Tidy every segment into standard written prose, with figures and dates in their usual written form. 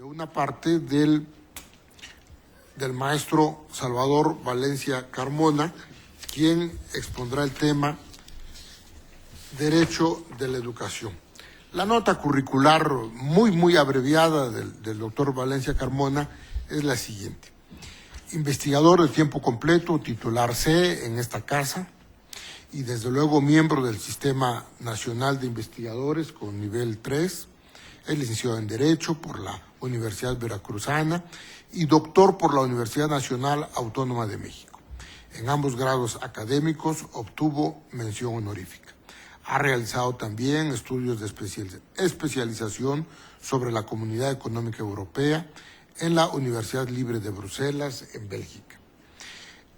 una parte del maestro Salvador Valencia Carmona, quien expondrá el tema Derecho de la Educación. La nota curricular muy abreviada del doctor Valencia Carmona es la siguiente. Investigador de tiempo completo, titular C en esta casa y desde luego miembro del Sistema Nacional de Investigadores con nivel 3, es licenciado en Derecho por la Universidad Veracruzana y doctor por la Universidad Nacional Autónoma de México. En ambos grados académicos obtuvo mención honorífica. Ha realizado también estudios de especialización sobre la Comunidad Económica Europea en la Universidad Libre de Bruselas, en Bélgica.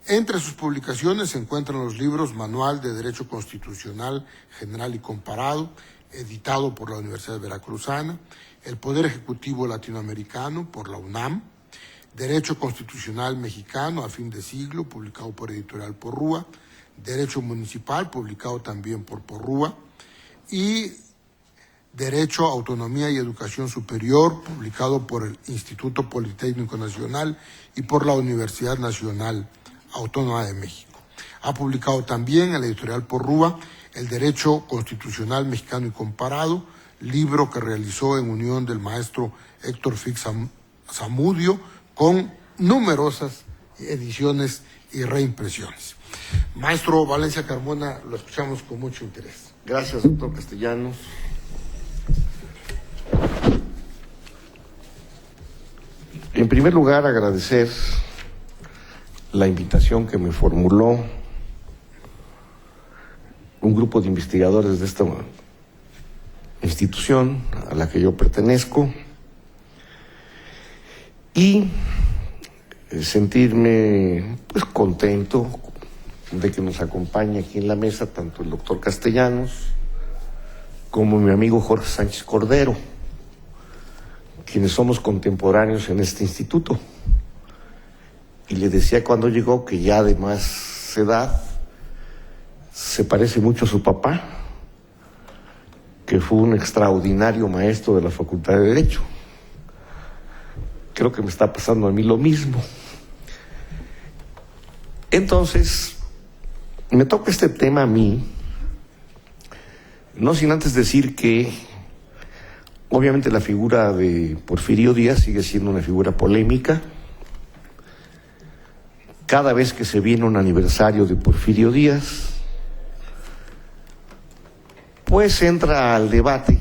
Entre sus publicaciones se encuentran los libros Manual de Derecho Constitucional General y Comparado, editado por la Universidad Veracruzana, El Poder Ejecutivo Latinoamericano por la UNAM, Derecho Constitucional Mexicano a fin de siglo, publicado por Editorial Porrúa, Derecho Municipal, publicado también por Porrúa, y Derecho, Autonomía y Educación Superior, publicado por el Instituto Politécnico Nacional y por la Universidad Nacional Autónoma de México. Ha publicado también en la Editorial Porrúa El Derecho Constitucional Mexicano y Comparado, libro que realizó en unión del maestro Héctor Fix Zamudio, con numerosas ediciones y reimpresiones. Maestro Valencia Carmona, lo escuchamos con mucho interés. Gracias, doctor Castellanos. En primer lugar, agradecer la invitación que me formuló un grupo de investigadores de esta institución a la que yo pertenezco y sentirme pues contento de que nos acompañe aquí en la mesa tanto el doctor Castellanos como mi amigo Jorge Sánchez Cordero, quienes somos contemporáneos en este instituto. Y le decía cuando llegó que ya de más edad se parece mucho a su papá, que fue un extraordinario maestro de la Facultad de Derecho. Creo que me está pasando a mí lo mismo. Entonces, me toca este tema a mí, no sin antes decir que obviamente la figura de Porfirio Díaz sigue siendo una figura polémica. Cada vez que se viene un aniversario de Porfirio Díaz, pues entra al debate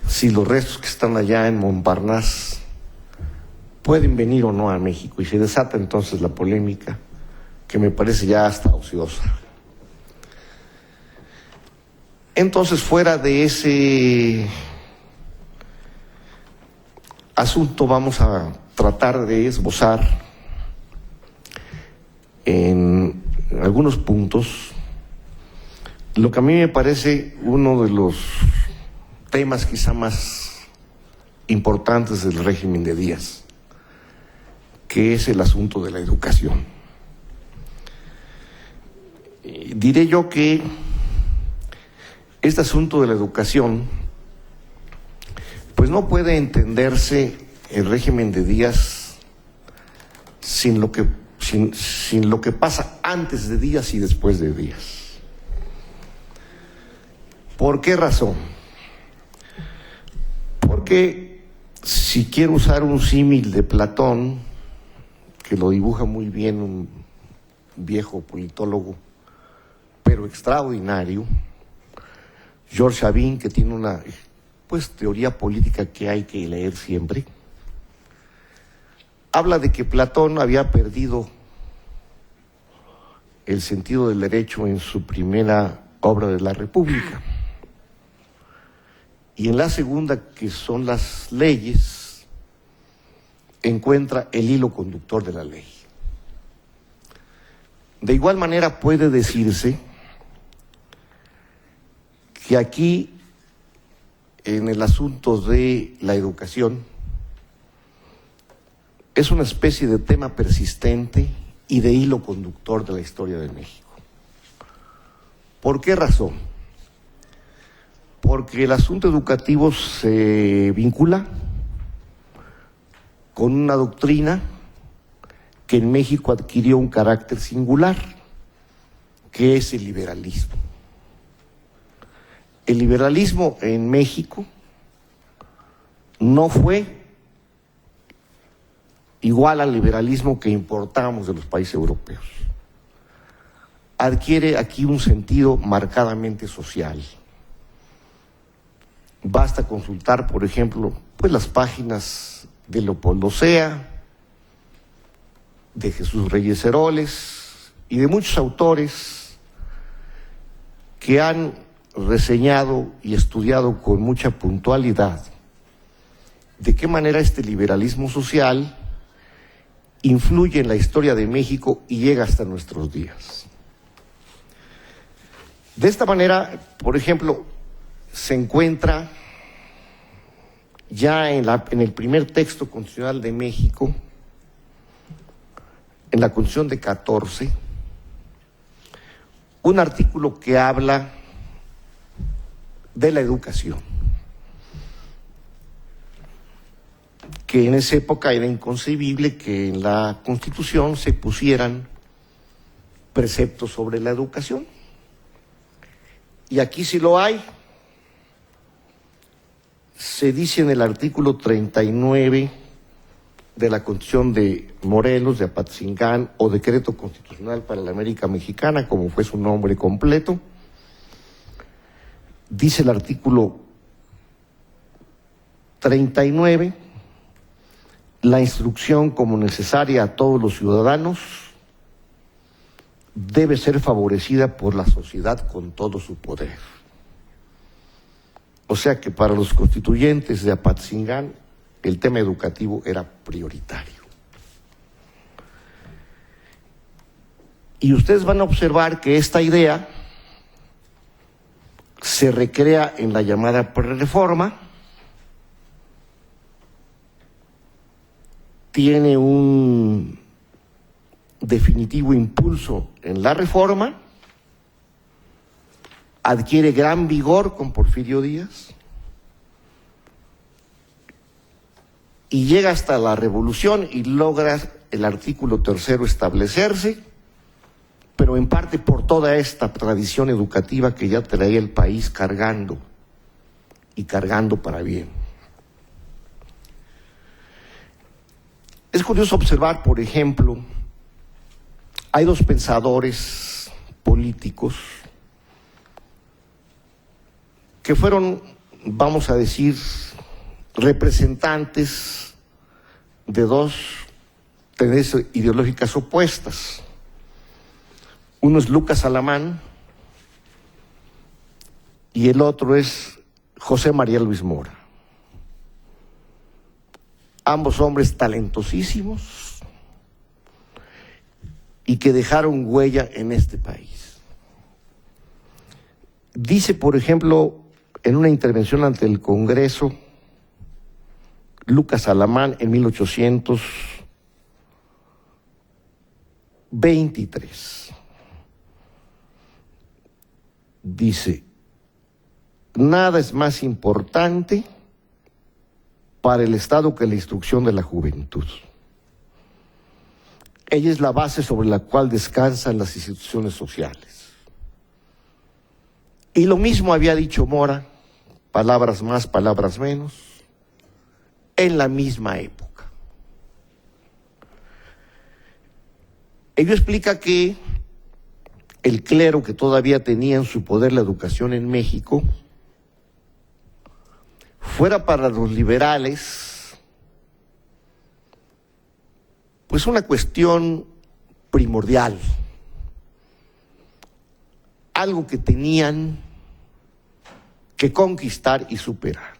si los restos que están allá en Montparnasse pueden venir o no a México, y se desata entonces la polémica, que me parece ya hasta ociosa. Entonces, fuera de ese asunto, vamos a tratar de esbozar en algunos puntos lo que a mí me parece uno de los temas quizá más importantes del régimen de Díaz, que es el asunto de la educación. Diré yo que este asunto de la educación pues no puede entenderse el régimen de Díaz sin lo que pasa antes de Díaz y después de Díaz. ¿Por qué razón? Porque si quiero usar un símil de Platón, que lo dibuja muy bien un viejo politólogo, pero extraordinario, George Sabin, que tiene una teoría política que hay que leer siempre, habla de que Platón había perdido el sentido del derecho en su primera obra de la República. Y en la segunda, que son las leyes, encuentra el hilo conductor de la ley. De igual manera puede decirse que aquí, en el asunto de la educación, es una especie de tema persistente y de hilo conductor de la historia de México. ¿Por qué razón? Porque el asunto educativo se vincula con una doctrina que en México adquirió un carácter singular, que es el liberalismo. El liberalismo en México no fue igual al liberalismo que importamos de los países europeos. Adquiere aquí un sentido marcadamente social. Basta consultar, por ejemplo, pues las páginas de Leopoldo Sea, de Jesús Reyes Heroles y de muchos autores que han reseñado y estudiado con mucha puntualidad de qué manera este liberalismo social influye en la historia de México y llega hasta nuestros días. De esta manera, por ejemplo, se encuentra ya en el primer texto constitucional de México, en la Constitución de 14, un artículo que habla de la educación, que en esa época era inconcebible que en la Constitución se pusieran preceptos sobre la educación. Y aquí sí lo hay. Se dice en el artículo 39 de la Constitución de Morelos, de Apatzingán, o Decreto Constitucional para la América Mexicana, como fue su nombre completo, dice el artículo 39, la instrucción como necesaria a todos los ciudadanos debe ser favorecida por la sociedad con todo su poder. O sea que para los constituyentes de Apatzingán el tema educativo era prioritario. Y ustedes van a observar que esta idea se recrea en la llamada Prerreforma, tiene un definitivo impulso en la Reforma, adquiere gran vigor con Porfirio Díaz y llega hasta la Revolución y logra el artículo 3 establecerse, pero en parte por toda esta tradición educativa que ya traía el país cargando, y cargando para bien. Es curioso observar, por ejemplo, hay dos pensadores políticos que fueron, vamos a decir, representantes de dos tendencias ideológicas opuestas. Uno es Lucas Alamán y el otro es José María Luis Mora. Ambos hombres talentosísimos y que dejaron huella en este país. Dice, por ejemplo, en una intervención ante el Congreso, Lucas Alamán en 1823. Dice, nada es más importante para el Estado que la instrucción de la juventud. Ella es la base sobre la cual descansan las instituciones sociales. Y lo mismo había dicho Mora, palabras más, palabras menos, en la misma época. Ello explica que el clero que todavía tenía en su poder la educación en México fuera para los liberales pues una cuestión primordial, algo que tenían que conquistar y superar.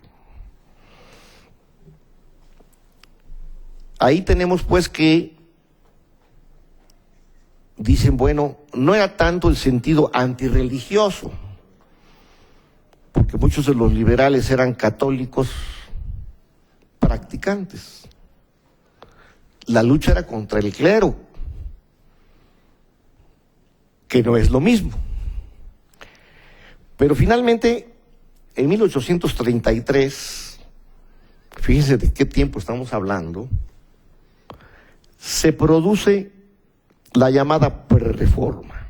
Ahí tenemos pues que dicen, bueno, no era tanto el sentido antirreligioso, porque muchos de los liberales eran católicos practicantes. La lucha era contra el clero, que no es lo mismo. Pero finalmente, en 1833, fíjense de qué tiempo estamos hablando, se produce la llamada prerreforma.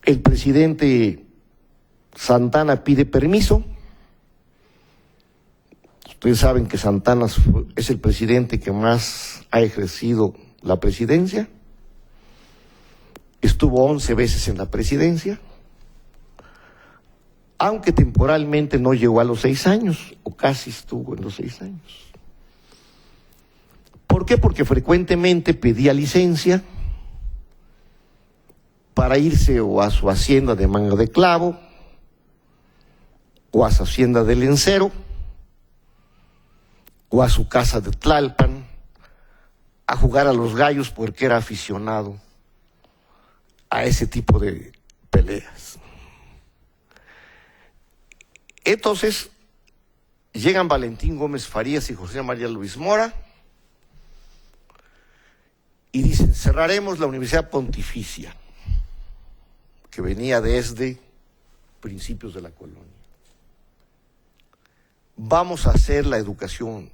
El presidente Santana pide permiso. Ustedes saben que Santana es el presidente que más ha ejercido la presidencia. Estuvo 11 veces en la presidencia, aunque temporalmente no llegó a los 6 años, o casi estuvo en los 6 años. ¿Por qué? Porque frecuentemente pedía licencia para irse o a su hacienda de Manga de Clavo, o a su hacienda de Lencero, o a su casa de Tlalpan, a jugar a los gallos porque era aficionado a ese tipo de peleas. Entonces, llegan Valentín Gómez Farías y José María Luis Mora y dicen, cerraremos la Universidad Pontificia, que venía desde principios de la colonia. Vamos a hacer la educación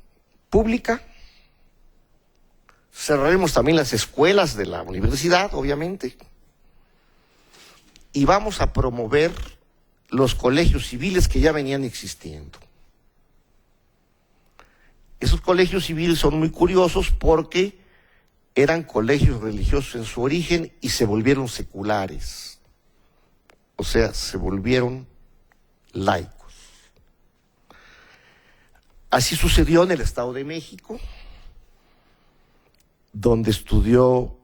pública, cerraremos también las escuelas de la universidad, obviamente, y vamos a promover los colegios civiles que ya venían existiendo. Esos colegios civiles son muy curiosos porque eran colegios religiosos en su origen y se volvieron seculares, o sea, se volvieron laicos. Así sucedió en el Estado de México, donde estudió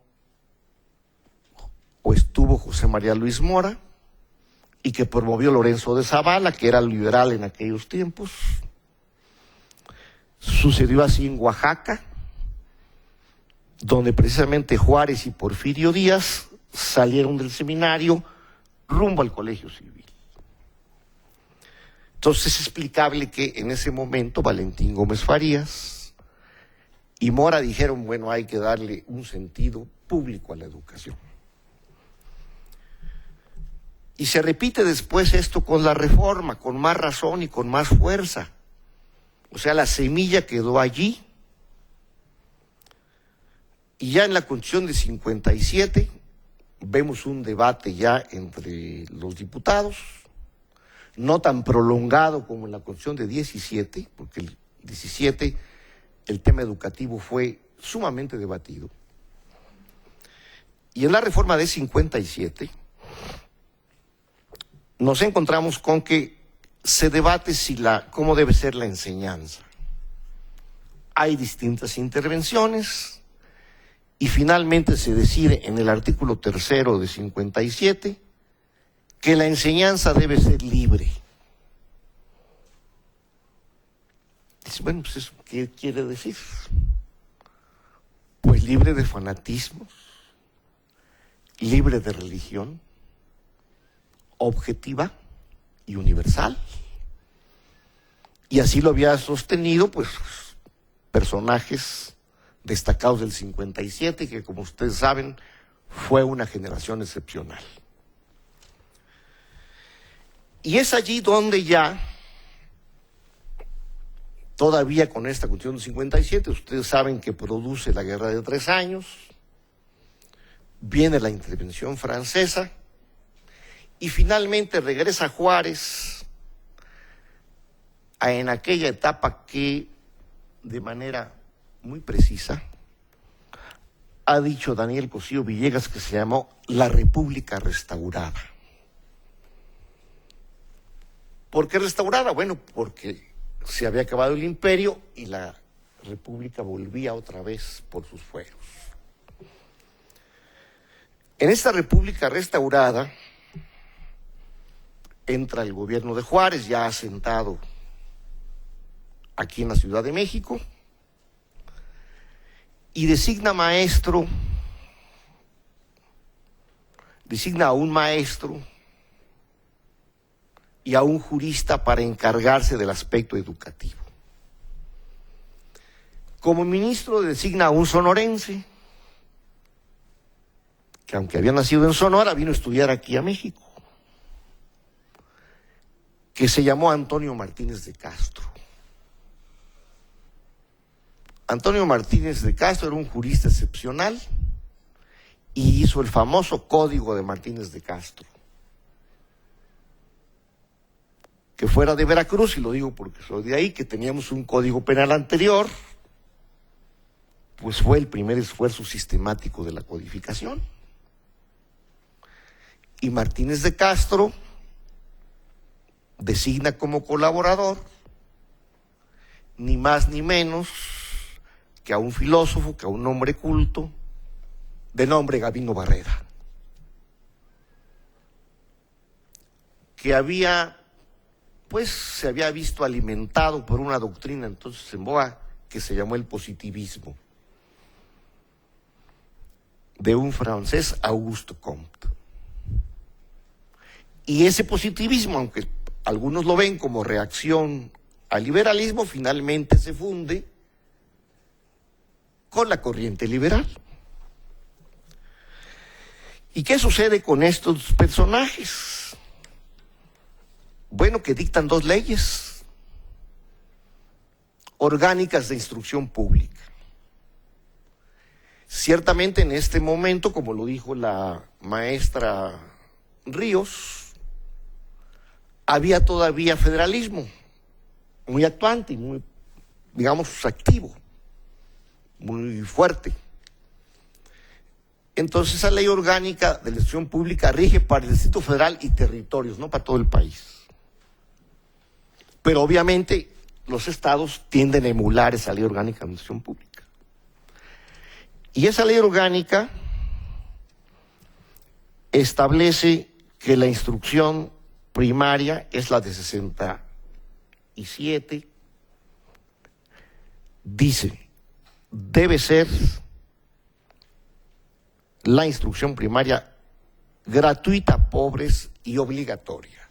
o estuvo José María Luis Mora y que promovió Lorenzo de Zavala, que era liberal en aquellos tiempos. Sucedió así en Oaxaca, donde precisamente Juárez y Porfirio Díaz salieron del seminario rumbo al Colegio Civil. Entonces es explicable que en ese momento Valentín Gómez Farías y Mora dijeron, bueno, hay que darle un sentido público a la educación. Y se repite después esto con la reforma, con más razón y con más fuerza. O sea, la semilla quedó allí. Y ya en la Constitución de 57 vemos un debate ya entre los diputados, no tan prolongado como en la Constitución de 17, porque el 17 el tema educativo fue sumamente debatido. Y en la reforma de 57 nos encontramos con que se debate cómo debe ser la enseñanza. Hay distintas intervenciones y finalmente se decide en el artículo 3 de 57 que la enseñanza debe ser libre. Dice, bueno, pues eso, ¿qué quiere decir? Pues libre de fanatismos, libre de religión, objetiva y universal. Y así lo había sostenido, pues, personajes destacados del 57, que como ustedes saben, fue una generación excepcional. Y es allí donde ya, todavía con esta Constitución del 57, ustedes saben que produce la Guerra de 3 años, viene la intervención francesa, y finalmente regresa Juárez en aquella etapa que, de manera muy precisa, ha dicho Daniel Cosío Villegas, que se llamó la República Restaurada. ¿Por qué restaurada? Bueno, porque se había acabado el imperio y la República volvía otra vez por sus fueros. En esta República restaurada entra el gobierno de Juárez, ya asentado aquí en la Ciudad de México, y designa a un maestro y a un jurista para encargarse del aspecto educativo. Como ministro designa a un sonorense, que aunque había nacido en Sonora, vino a estudiar aquí a México, que se llamó Antonio Martínez de Castro. Antonio Martínez de Castro era un jurista excepcional y hizo el famoso Código de Martínez de Castro, que fuera de Veracruz, y lo digo porque soy de ahí, que teníamos un código penal anterior, pues fue el primer esfuerzo sistemático de la codificación. Y Martínez de Castro designa como colaborador ni más ni menos que a un filósofo, que a un hombre culto, de nombre Gavino Barrera, que se había visto alimentado por una doctrina entonces en boga que se llamó el positivismo, de un francés, Auguste Comte. Y ese positivismo, aunque algunos lo ven como reacción al liberalismo, finalmente se funde con la corriente liberal. ¿Y qué sucede con estos personajes? Bueno, que dictan dos leyes orgánicas de instrucción pública. Ciertamente en este momento, como lo dijo la maestra Ríos, había todavía federalismo muy actuante y muy, digamos, activo, muy fuerte. Entonces esa ley orgánica de la instrucción pública rige para el Distrito Federal y territorios, no para todo el país. Pero obviamente los estados tienden a emular esa ley orgánica de la instrucción pública. Y esa ley orgánica establece que la instrucción primaria es la de 67, dice, debe ser la instrucción primaria gratuita, pobres y obligatoria.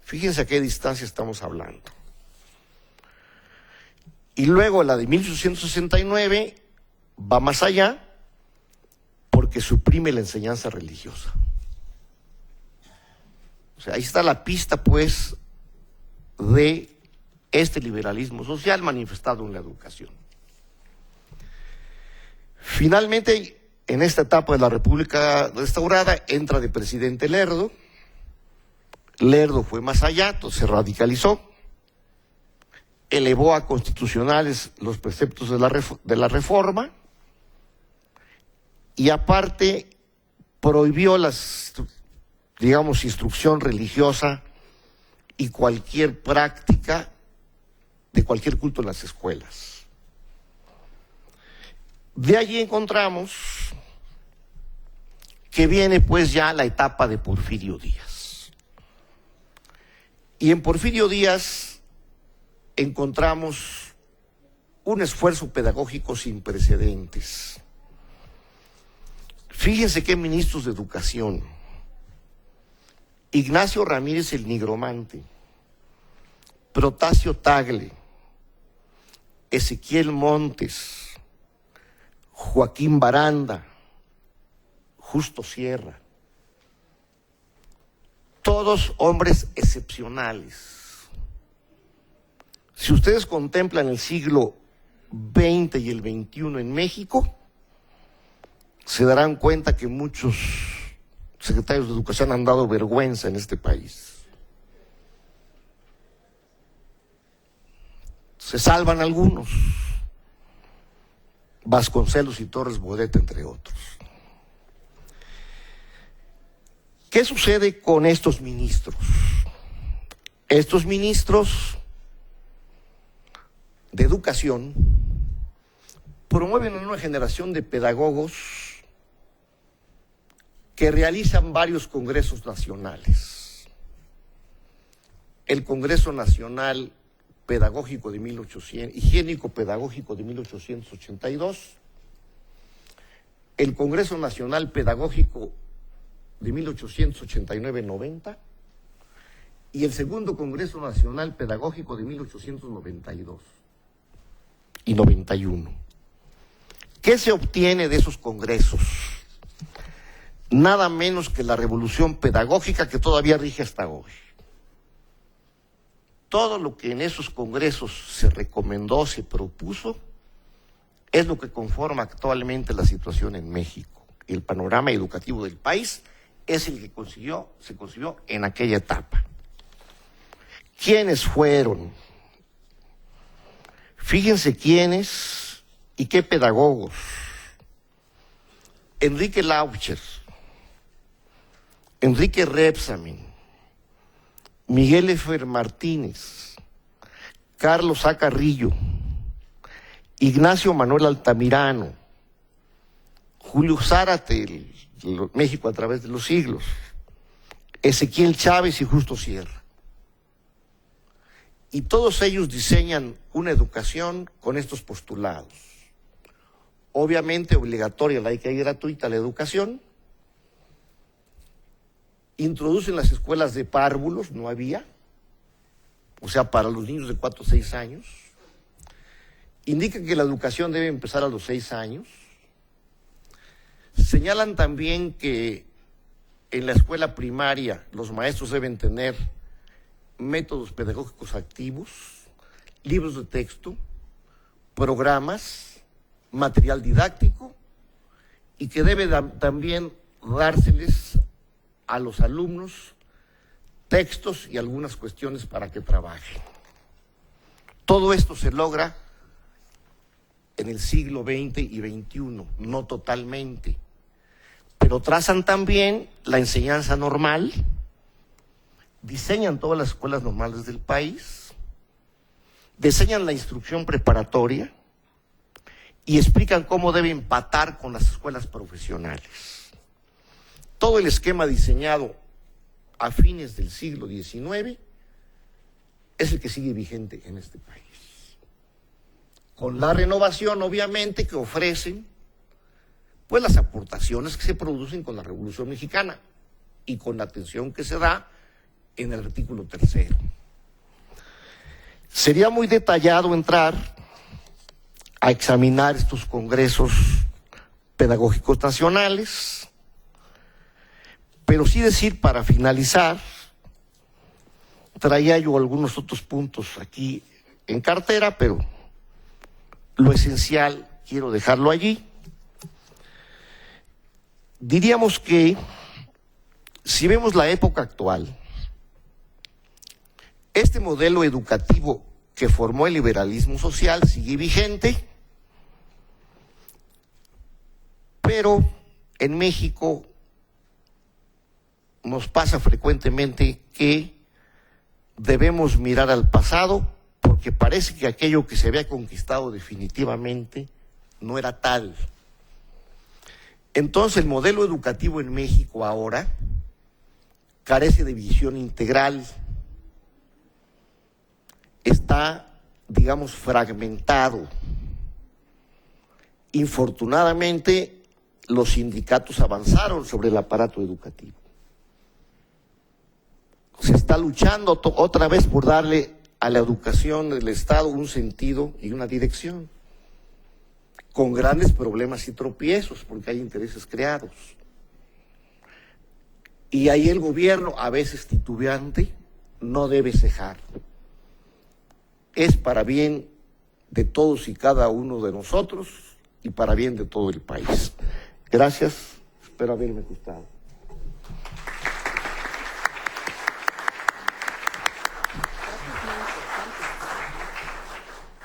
Fíjense a qué distancia estamos hablando. Y luego la de 1869 va más allá porque suprime la enseñanza religiosa. O sea, ahí está la pista, pues, de este liberalismo social manifestado en la educación. Finalmente, en esta etapa de la República restaurada, entra de presidente Lerdo. Lerdo fue más allá, entonces se radicalizó, elevó a constitucionales los preceptos de la reforma y aparte prohibió instrucción religiosa y cualquier práctica de cualquier culto en las escuelas. De allí encontramos que viene pues ya la etapa de Porfirio Díaz. Y en Porfirio Díaz encontramos un esfuerzo pedagógico sin precedentes. Fíjense qué ministros de educación: Ignacio Ramírez el Nigromante, Protasio Tagle, Ezequiel Montes, Joaquín Baranda, Justo Sierra, todos hombres excepcionales. Si ustedes contemplan el siglo XX y el XXI en México, se darán cuenta que muchos secretarios de educación han dado vergüenza en este país. Se salvan algunos, Vasconcelos y Torres Bodet, entre otros. ¿Qué sucede con estos ministros? Estos ministros de educación promueven una nueva generación de pedagogos que realizan varios congresos nacionales. El Congreso Nacional Pedagógico de 1800, Higiénico Pedagógico de 1882, el Congreso Nacional Pedagógico de 1889-90 y el segundo Congreso Nacional Pedagógico de 1892 y 91. ¿Qué se obtiene de esos congresos? Nada menos que la revolución pedagógica que todavía rige hasta hoy. Todo lo que en esos congresos se recomendó, se propuso, es lo que conforma actualmente la situación en México. El panorama educativo del país es el que se consiguió en aquella etapa. ¿Quiénes fueron? Fíjense quiénes y qué pedagogos. Enrique Laucher, Enrique Rebsamen, Miguel Efer Martínez, Carlos A. Carrillo, Ignacio Manuel Altamirano, Julio Zárate, México a través de los siglos, Ezequiel Chávez y Justo Sierra. Y todos ellos diseñan una educación con estos postulados. Obviamente obligatoria, laica y gratuita la educación. Introducen las escuelas de párvulos, no había, o sea, para los niños de 4 o 6 años. Indican que la educación debe empezar a los 6 años. Señalan también que en la escuela primaria los maestros deben tener métodos pedagógicos activos, libros de texto, programas, material didáctico, y que debe también dárseles a los alumnos textos y algunas cuestiones para que trabajen. Todo esto se logra en el siglo XX y XXI, no totalmente, pero trazan también la enseñanza normal, diseñan todas las escuelas normales del país, diseñan la instrucción preparatoria y explican cómo debe empatar con las escuelas profesionales. Todo el esquema diseñado a fines del siglo XIX es el que sigue vigente en este país. Con la renovación, obviamente, que ofrecen pues las aportaciones que se producen con la Revolución Mexicana y con la atención que se da en el artículo 3. Sería muy detallado entrar a examinar estos congresos pedagógicos nacionales, pero sí decir, para finalizar, traía yo algunos otros puntos aquí en cartera, pero lo esencial quiero dejarlo allí. Diríamos que, si vemos la época actual, este modelo educativo que formó el liberalismo social sigue vigente, pero en México nos pasa frecuentemente que debemos mirar al pasado porque parece que aquello que se había conquistado definitivamente no era tal. Entonces el modelo educativo en México ahora carece de visión integral, está, digamos, fragmentado. Infortunadamente, los sindicatos avanzaron sobre el aparato educativo. Se está luchando otra vez por darle a la educación del Estado un sentido y una dirección, con grandes problemas y tropiezos, porque hay intereses creados. Y ahí el gobierno, a veces titubeante, no debe cejar. Es para bien de todos y cada uno de nosotros y para bien de todo el país. Gracias, espero haberme gustado.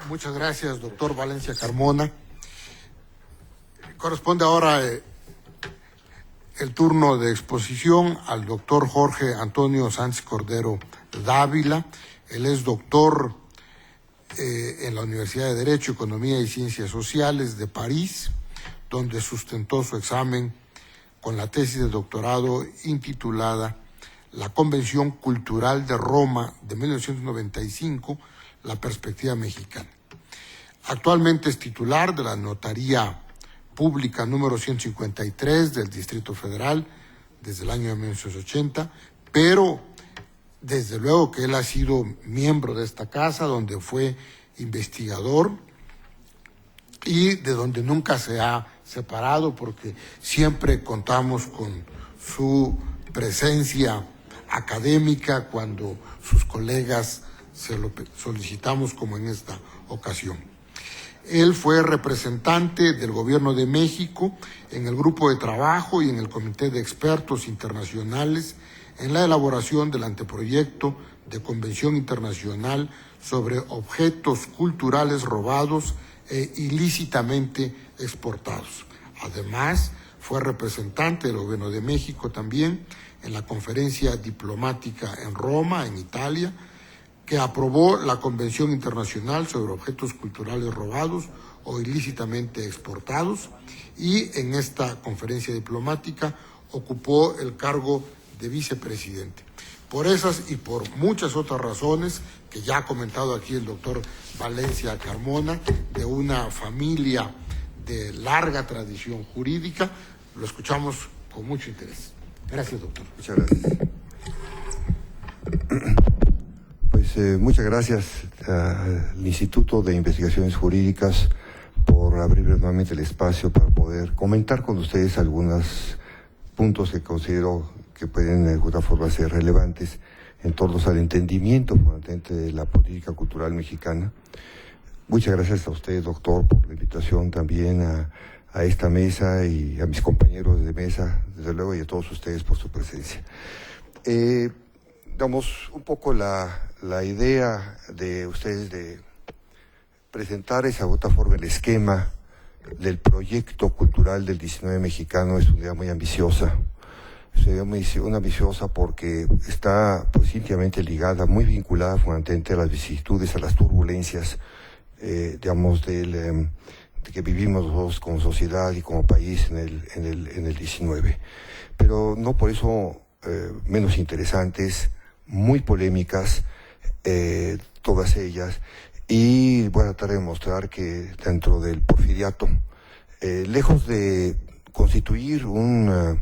Muchas gracias, doctor Valencia Carmona. Corresponde ahora el turno de exposición al doctor Jorge Antonio Sánchez Cordero Dávila. Él es doctor en la Universidad de Derecho, Economía y Ciencias Sociales de París, donde sustentó su examen con la tesis de doctorado intitulada La Convención Cultural de Roma de 1995, la perspectiva mexicana. Actualmente es titular de la Notaría Pública número 153 del Distrito Federal desde el año 1980, pero desde luego que él ha sido miembro de esta casa, donde fue investigador y de donde nunca se ha separado, porque siempre contamos con su presencia académica cuando sus colegas se lo solicitamos, como en esta ocasión. Él fue representante del Gobierno de México en el grupo de trabajo y en el comité de expertos internacionales en la elaboración del anteproyecto de Convención Internacional sobre Objetos Culturales Robados e Ilícitamente Exportados. Además, fue representante del Gobierno de México también en la conferencia diplomática en Roma, en Italia, que aprobó la Convención Internacional sobre Objetos Culturales Robados o Ilícitamente Exportados, y en esta conferencia diplomática ocupó el cargo de vicepresidente. Por esas y por muchas otras razones que ya ha comentado aquí el doctor Valencia Carmona, de una familia de larga tradición jurídica, lo escuchamos con mucho interés. Gracias, doctor. Muchas gracias. Pues muchas gracias al Instituto de Investigaciones Jurídicas por abrir nuevamente el espacio para poder comentar con ustedes algunos puntos que considero que pueden de alguna forma ser relevantes en torno al entendimiento fundamentalmente de la política cultural mexicana. Muchas gracias a usted, doctor, por la invitación también a esta mesa y a mis compañeros de mesa, desde luego, y a todos ustedes por su presencia. Damos un poco la idea de ustedes de presentar esa otra forma el esquema del proyecto cultural del 19 mexicano. Es una idea muy ambiciosa. Es una ambiciosa porque está pues íntimamente ligada, muy vinculada fundamentalmente a las vicisitudes, a las turbulencias, digamos, de que vivimos nosotros como sociedad y como país en el 19. Pero no por eso menos interesantes, muy polémicas, todas ellas, y voy a tratar de mostrar que dentro del porfiriato, lejos de constituir un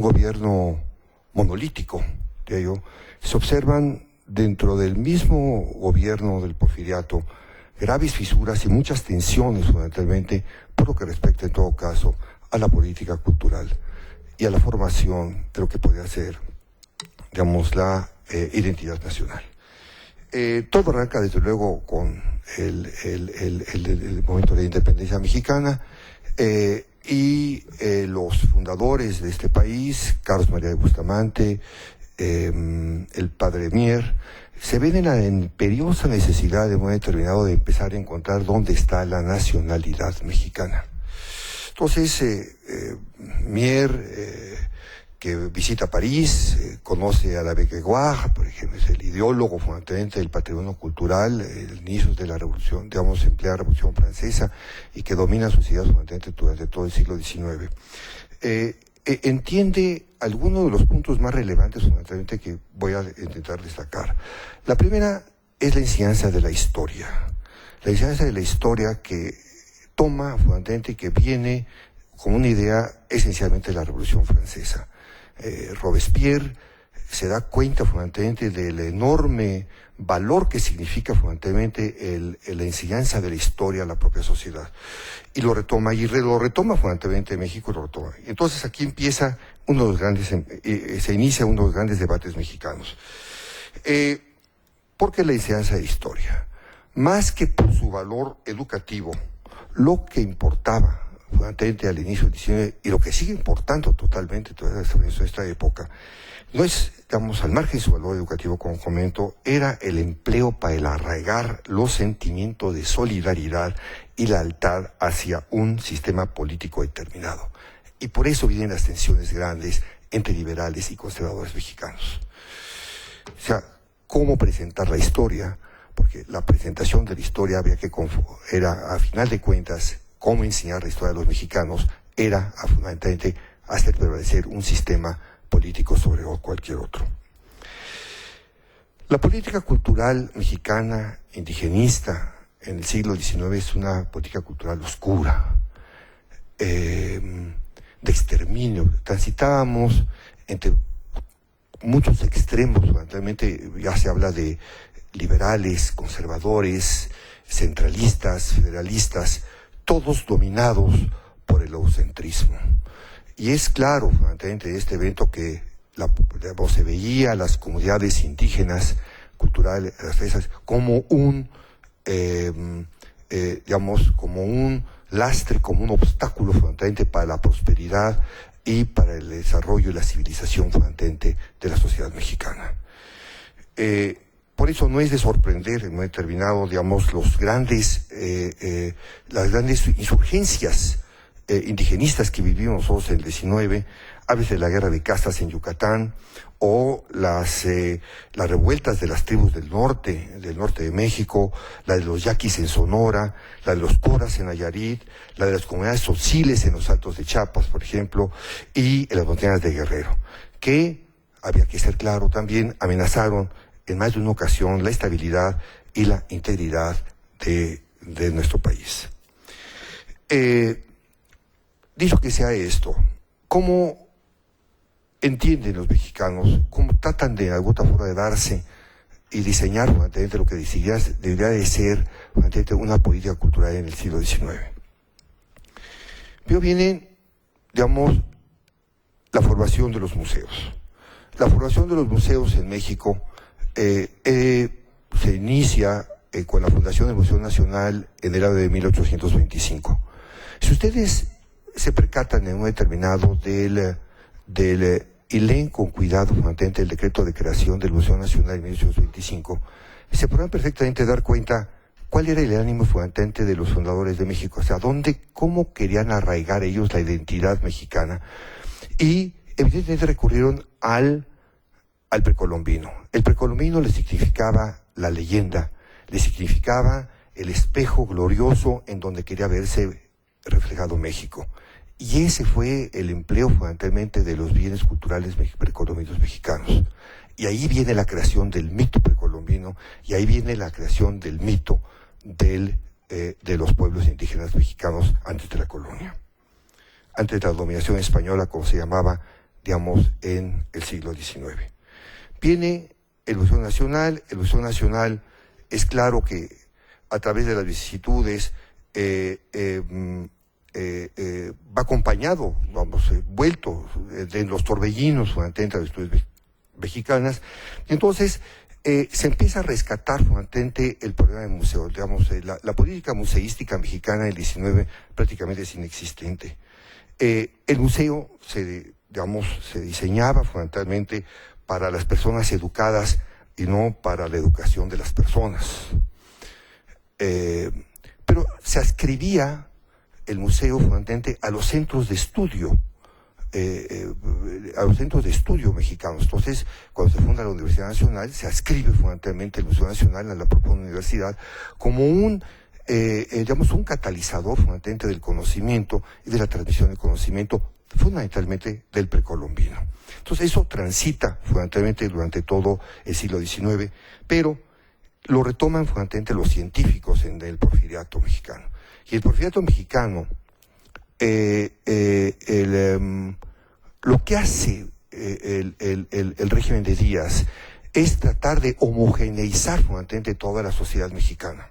gobierno monolítico, diría yo, se observan dentro del mismo gobierno del porfiriato graves fisuras y muchas tensiones fundamentalmente por lo que respecta en todo caso a la política cultural y a la formación de lo que podría ser, digamos, la identidad nacional. Todo arranca desde luego con el momento de la independencia mexicana, y los fundadores de este país, Carlos María de Bustamante, el padre Mier, se ven en la imperiosa necesidad de un momento determinado de empezar a encontrar dónde está la nacionalidad mexicana. Entonces, Mier, que visita París, conoce a la Béquegoire, por ejemplo, es el ideólogo fundamentalmente del patrimonio cultural, el inicio de la revolución, digamos, en plena Revolución Francesa, y que domina sus ideas fundamentalmente durante todo el siglo XIX. Entiende algunos de los puntos más relevantes fundamentalmente que voy a intentar destacar. La primera es la enseñanza de la historia. La enseñanza de la historia que toma fundamentalmente y que viene como una idea esencialmente de la Revolución Francesa. Robespierre se da cuenta fundamentalmente del enorme valor que significa fundamentalmente la enseñanza de la historia a la propia sociedad. Y lo retoma, lo retoma fundamentalmente en México, y lo retoma. Entonces aquí empieza se inicia uno de los grandes debates mexicanos. ¿Por qué la enseñanza de historia? Más que por su valor educativo, lo que importaba fundamentalmente al inicio del 19 y lo que sigue importando totalmente toda esta época, no es, digamos, al margen de su valor educativo, como comento, era el empleo para el arraigar los sentimientos de solidaridad y lealtad hacia un sistema político determinado. Y por eso vienen las tensiones grandes entre liberales y conservadores mexicanos. O sea, ¿cómo presentar la historia? Porque la presentación de la historia era, a final de cuentas, cómo enseñar la historia de los mexicanos, era fundamentalmente hacer prevalecer un sistema político sobre cualquier otro. La política cultural mexicana indigenista en el siglo XIX es una política cultural oscura, de exterminio. Transitábamos entre muchos extremos, fundamentalmente ya se habla de liberales, conservadores, centralistas, federalistas, todos dominados por el eurocentrismo. Y es claro, fundamentalmente, de este evento que se veía a las comunidades indígenas culturales como un digamos, como un lastre, como un obstáculo fundamentalmente para la prosperidad y para el desarrollo y la civilización fundamentalmente de la sociedad mexicana. Por eso no es de sorprender en un determinado, digamos, las grandes insurgencias indigenistas que vivimos nosotros en el 19, háblese de la guerra de castas en Yucatán, o las revueltas de las tribus del norte de México, la de los yaquis en Sonora, la de los coras en Nayarit, la de las comunidades tzotziles en los Altos de Chiapas, por ejemplo, y en las montañas de Guerrero, que, había que ser claro también, amenazaron en más de una ocasión la estabilidad y la integridad de nuestro país. Dicho que sea esto, ¿cómo entienden los mexicanos, cómo tratan de alguna forma de darse y diseñar lo que debería de ser una política cultural en el siglo XIX? Pero viene, digamos, la formación de los museos. La formación de los museos en México se inicia con la fundación del Museo Nacional en el año de 1825. Si ustedes se percatan en un determinado y leen con cuidado fundamentalmente el decreto de creación del Museo Nacional en 1825, se podrán perfectamente dar cuenta cuál era el ánimo fundamental de los fundadores de México, o sea, cómo querían arraigar ellos la identidad mexicana, y evidentemente recurrieron al precolombino. El precolombino le significaba la leyenda, le significaba el espejo glorioso en donde quería verse reflejado México. Y ese fue el empleo fundamentalmente de los bienes culturales precolombinos mexicanos. Y ahí viene la creación del mito precolombino, y ahí viene la creación del mito de los pueblos indígenas mexicanos antes de la colonia, antes de la dominación española, como se llamaba, digamos, en el siglo XIX. Viene el Museo Nacional. El Museo Nacional es claro que a través de las vicisitudes va acompañado, vuelto de los torbellinos fundamentalmente de las estudios mexicanas. Entonces, se empieza a rescatar fundamentalmente el problema del museo. Digamos, la política museística mexicana del 19 prácticamente es inexistente. El museo se diseñaba fundamentalmente para las personas educadas y no para la educación de las personas. Pero se adscribía el museo fundamentalmente a los centros de estudio, mexicanos. Entonces, cuando se funda la Universidad Nacional, se adscribe fundamentalmente el Museo Nacional a la propia universidad como un catalizador fundamentalmente del conocimiento y de la transmisión del conocimiento, fundamentalmente del precolombino. Entonces, eso transita fundamentalmente durante todo el siglo XIX, pero lo retoman fundamentalmente los científicos en el porfiriato mexicano. Y el porfiriato mexicano, lo que hace el régimen de Díaz es tratar de homogeneizar fundamentalmente toda la sociedad mexicana.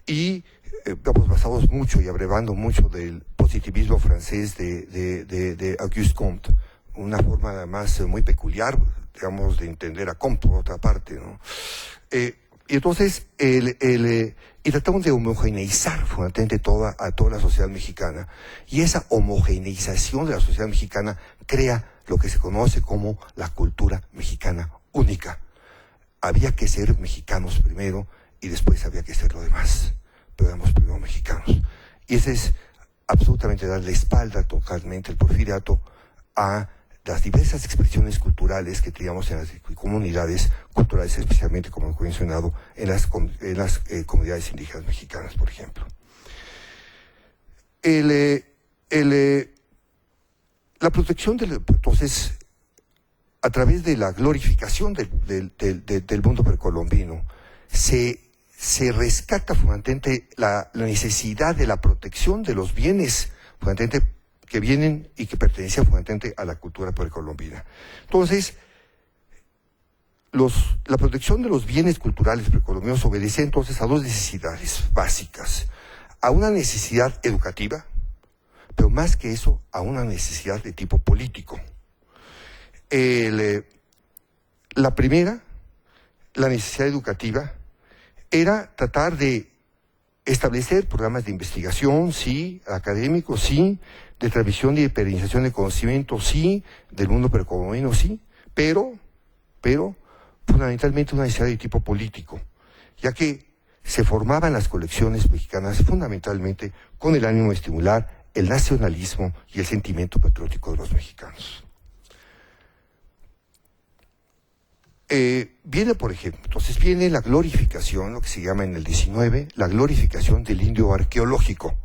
Y basados mucho y abrevando mucho del positivismo francés de Auguste Comte, una forma además muy peculiar, digamos, de entender a Comte por otra parte, ¿no? Y entonces, y tratamos de homogeneizar fundamentalmente a toda la sociedad mexicana, y esa homogeneización de la sociedad mexicana crea lo que se conoce como la cultura mexicana única. Había que ser mexicanos primero, y después había que ser lo demás, pero éramos primero mexicanos. Y ese es absolutamente darle espalda totalmente el porfiriato a las diversas expresiones culturales que teníamos en las comunidades culturales, especialmente, como he mencionado, en las comunidades indígenas mexicanas, por ejemplo. La protección entonces, a través de la glorificación del mundo precolombino, se rescata fundamentalmente la necesidad de la protección de los bienes fundamentalmente que vienen y que pertenecían fundamentalmente a la cultura precolombina. Entonces, la protección de los bienes culturales precolombinos obedece entonces a dos necesidades básicas: a una necesidad educativa, pero más que eso, a una necesidad de tipo político. La primera, la necesidad educativa, era tratar de Establecer programas de investigación, sí, académicos, sí, de transmisión y de perenización de conocimiento, sí, del mundo precolombino, sí, pero fundamentalmente una necesidad de tipo político, ya que se formaban las colecciones mexicanas fundamentalmente con el ánimo de estimular el nacionalismo y el sentimiento patriótico de los mexicanos. Viene, por ejemplo, entonces viene la glorificación, lo que se llama en el 19, la glorificación del indio arqueológico.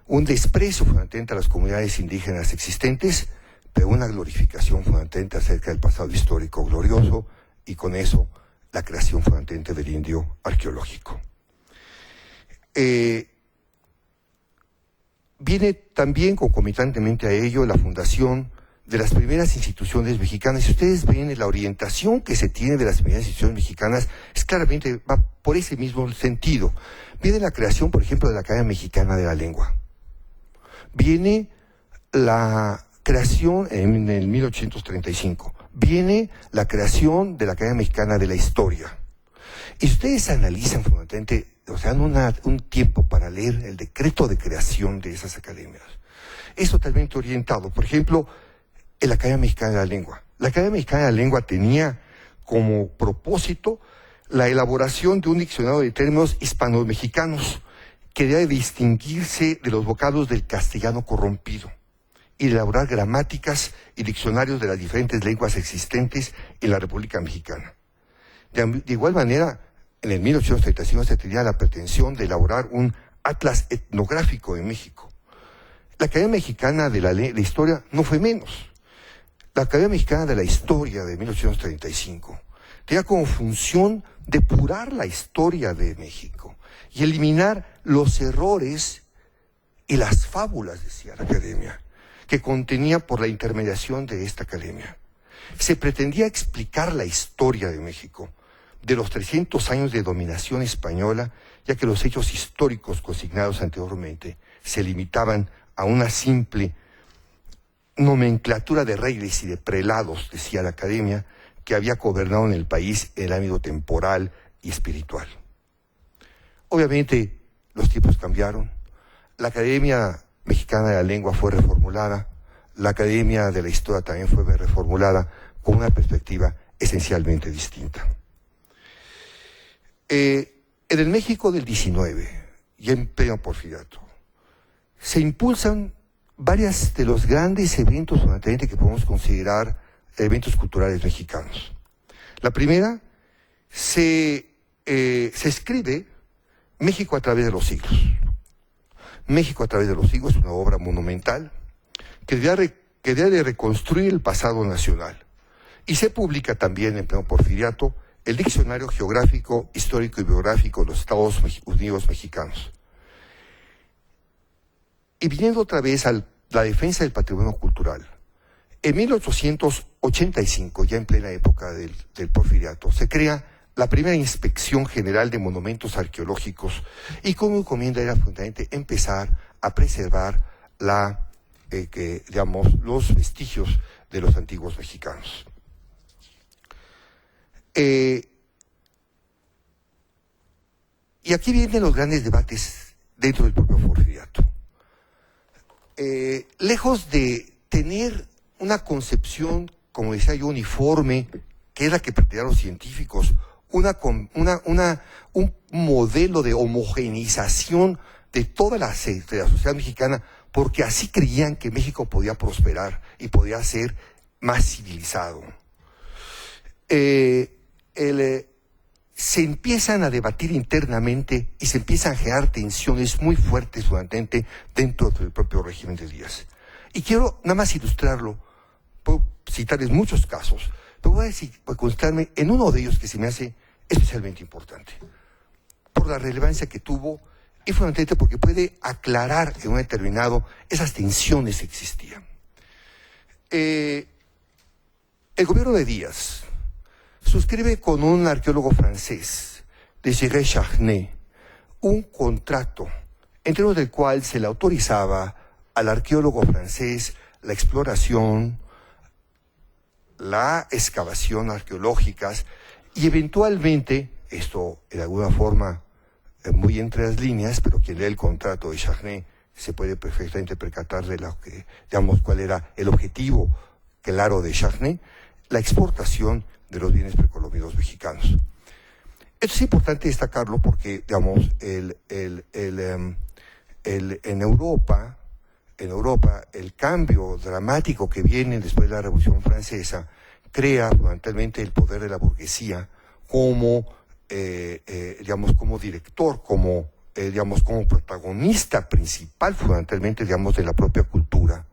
Un desprecio fundamentalmente a las comunidades indígenas existentes, pero una glorificación fundamentalmente acerca del pasado histórico glorioso, y con eso la creación fundamentalmente del indio arqueológico. Viene también concomitantemente a ello la fundación de las primeras instituciones mexicanas. Si ustedes ven la orientación que se tiene de las primeras instituciones mexicanas, es claramente va por ese mismo sentido. Viene la creación, por ejemplo, de la Academia Mexicana de la Lengua. Viene la creación en el 1835. Viene la creación de la Academia Mexicana de la Historia. Y si ustedes analizan fundamentalmente, o sea, dan un tiempo para leer el decreto de creación de esas academias, es totalmente orientado. Por ejemplo, en la Academia Mexicana de la Lengua. La Academia Mexicana de la Lengua tenía como propósito la elaboración de un diccionario de términos hispano-mexicanos que debía distinguirse de los vocablos del castellano corrompido y de elaborar gramáticas y diccionarios de las diferentes lenguas existentes en la República Mexicana. De igual manera, en el 1835 se tenía la pretensión de elaborar un atlas etnográfico de México. La Academia Mexicana de la Historia no fue menos. La Academia Mexicana de la Historia de 1835 tenía como función depurar la historia de México y eliminar los errores y las fábulas, decía la Academia, que contenía por la intermediación de esta Academia. Se pretendía explicar la historia de México, de los 300 años de dominación española, ya que los hechos históricos consignados anteriormente se limitaban a una simple nomenclatura de reyes y de prelados, decía la Academia, que había gobernado en el país en el ámbito temporal y espiritual. Obviamente, los tiempos cambiaron. La Academia Mexicana de la Lengua fue reformulada, la Academia de la Historia también fue reformulada con una perspectiva esencialmente distinta. En el México del 19, y en pleno porfiriato, se impulsan varios de los grandes eventos fundamentalmente que podemos considerar eventos culturales mexicanos. La primera, se escribe México a través de los siglos. México a través de los siglos es una obra monumental que debe de reconstruir el pasado nacional. Y se publica también en pleno porfiriato el Diccionario Geográfico, Histórico y Biográfico de los Estados Unidos Mexicanos. Y viniendo otra vez a la defensa del patrimonio cultural, en 1885, ya en plena época del porfiriato, se crea la primera Inspección General de Monumentos Arqueológicos y como encomienda era fundamentalmente empezar a preservar los vestigios de los antiguos mexicanos. Y aquí vienen los grandes debates dentro del propio porfiriato. Lejos de tener una concepción, como decía yo, uniforme, que es la que pretendían los científicos, un modelo de homogeneización de toda la sociedad mexicana, porque así creían que México podía prosperar y podía ser más civilizado. Se empiezan a debatir internamente y se empiezan a generar tensiones muy fuertes durante dentro del propio régimen de Díaz. Y quiero nada más ilustrarlo, puedo citarles muchos casos, pero voy a concentrarme en uno de ellos que se me hace especialmente importante, por la relevancia que tuvo y fundamentalmente porque puede aclarar en un determinado esas tensiones que existían. El gobierno de Díaz suscribe con un arqueólogo francés, Désiré Charnay, un contrato en términos del cual se le autorizaba al arqueólogo francés la exploración, la excavación arqueológicas y eventualmente, esto de alguna forma muy entre las líneas, pero quien lee el contrato de Charnay se puede perfectamente percatar de lo que, digamos, cuál era el objetivo claro de Charnay, la exportación de los bienes precolombinos mexicanos. Esto es importante destacarlo porque, digamos, en Europa, el cambio dramático que viene después de la Revolución Francesa crea fundamentalmente el poder de la burguesía como, digamos, como director, como protagonista principal fundamentalmente, digamos, de la propia cultura,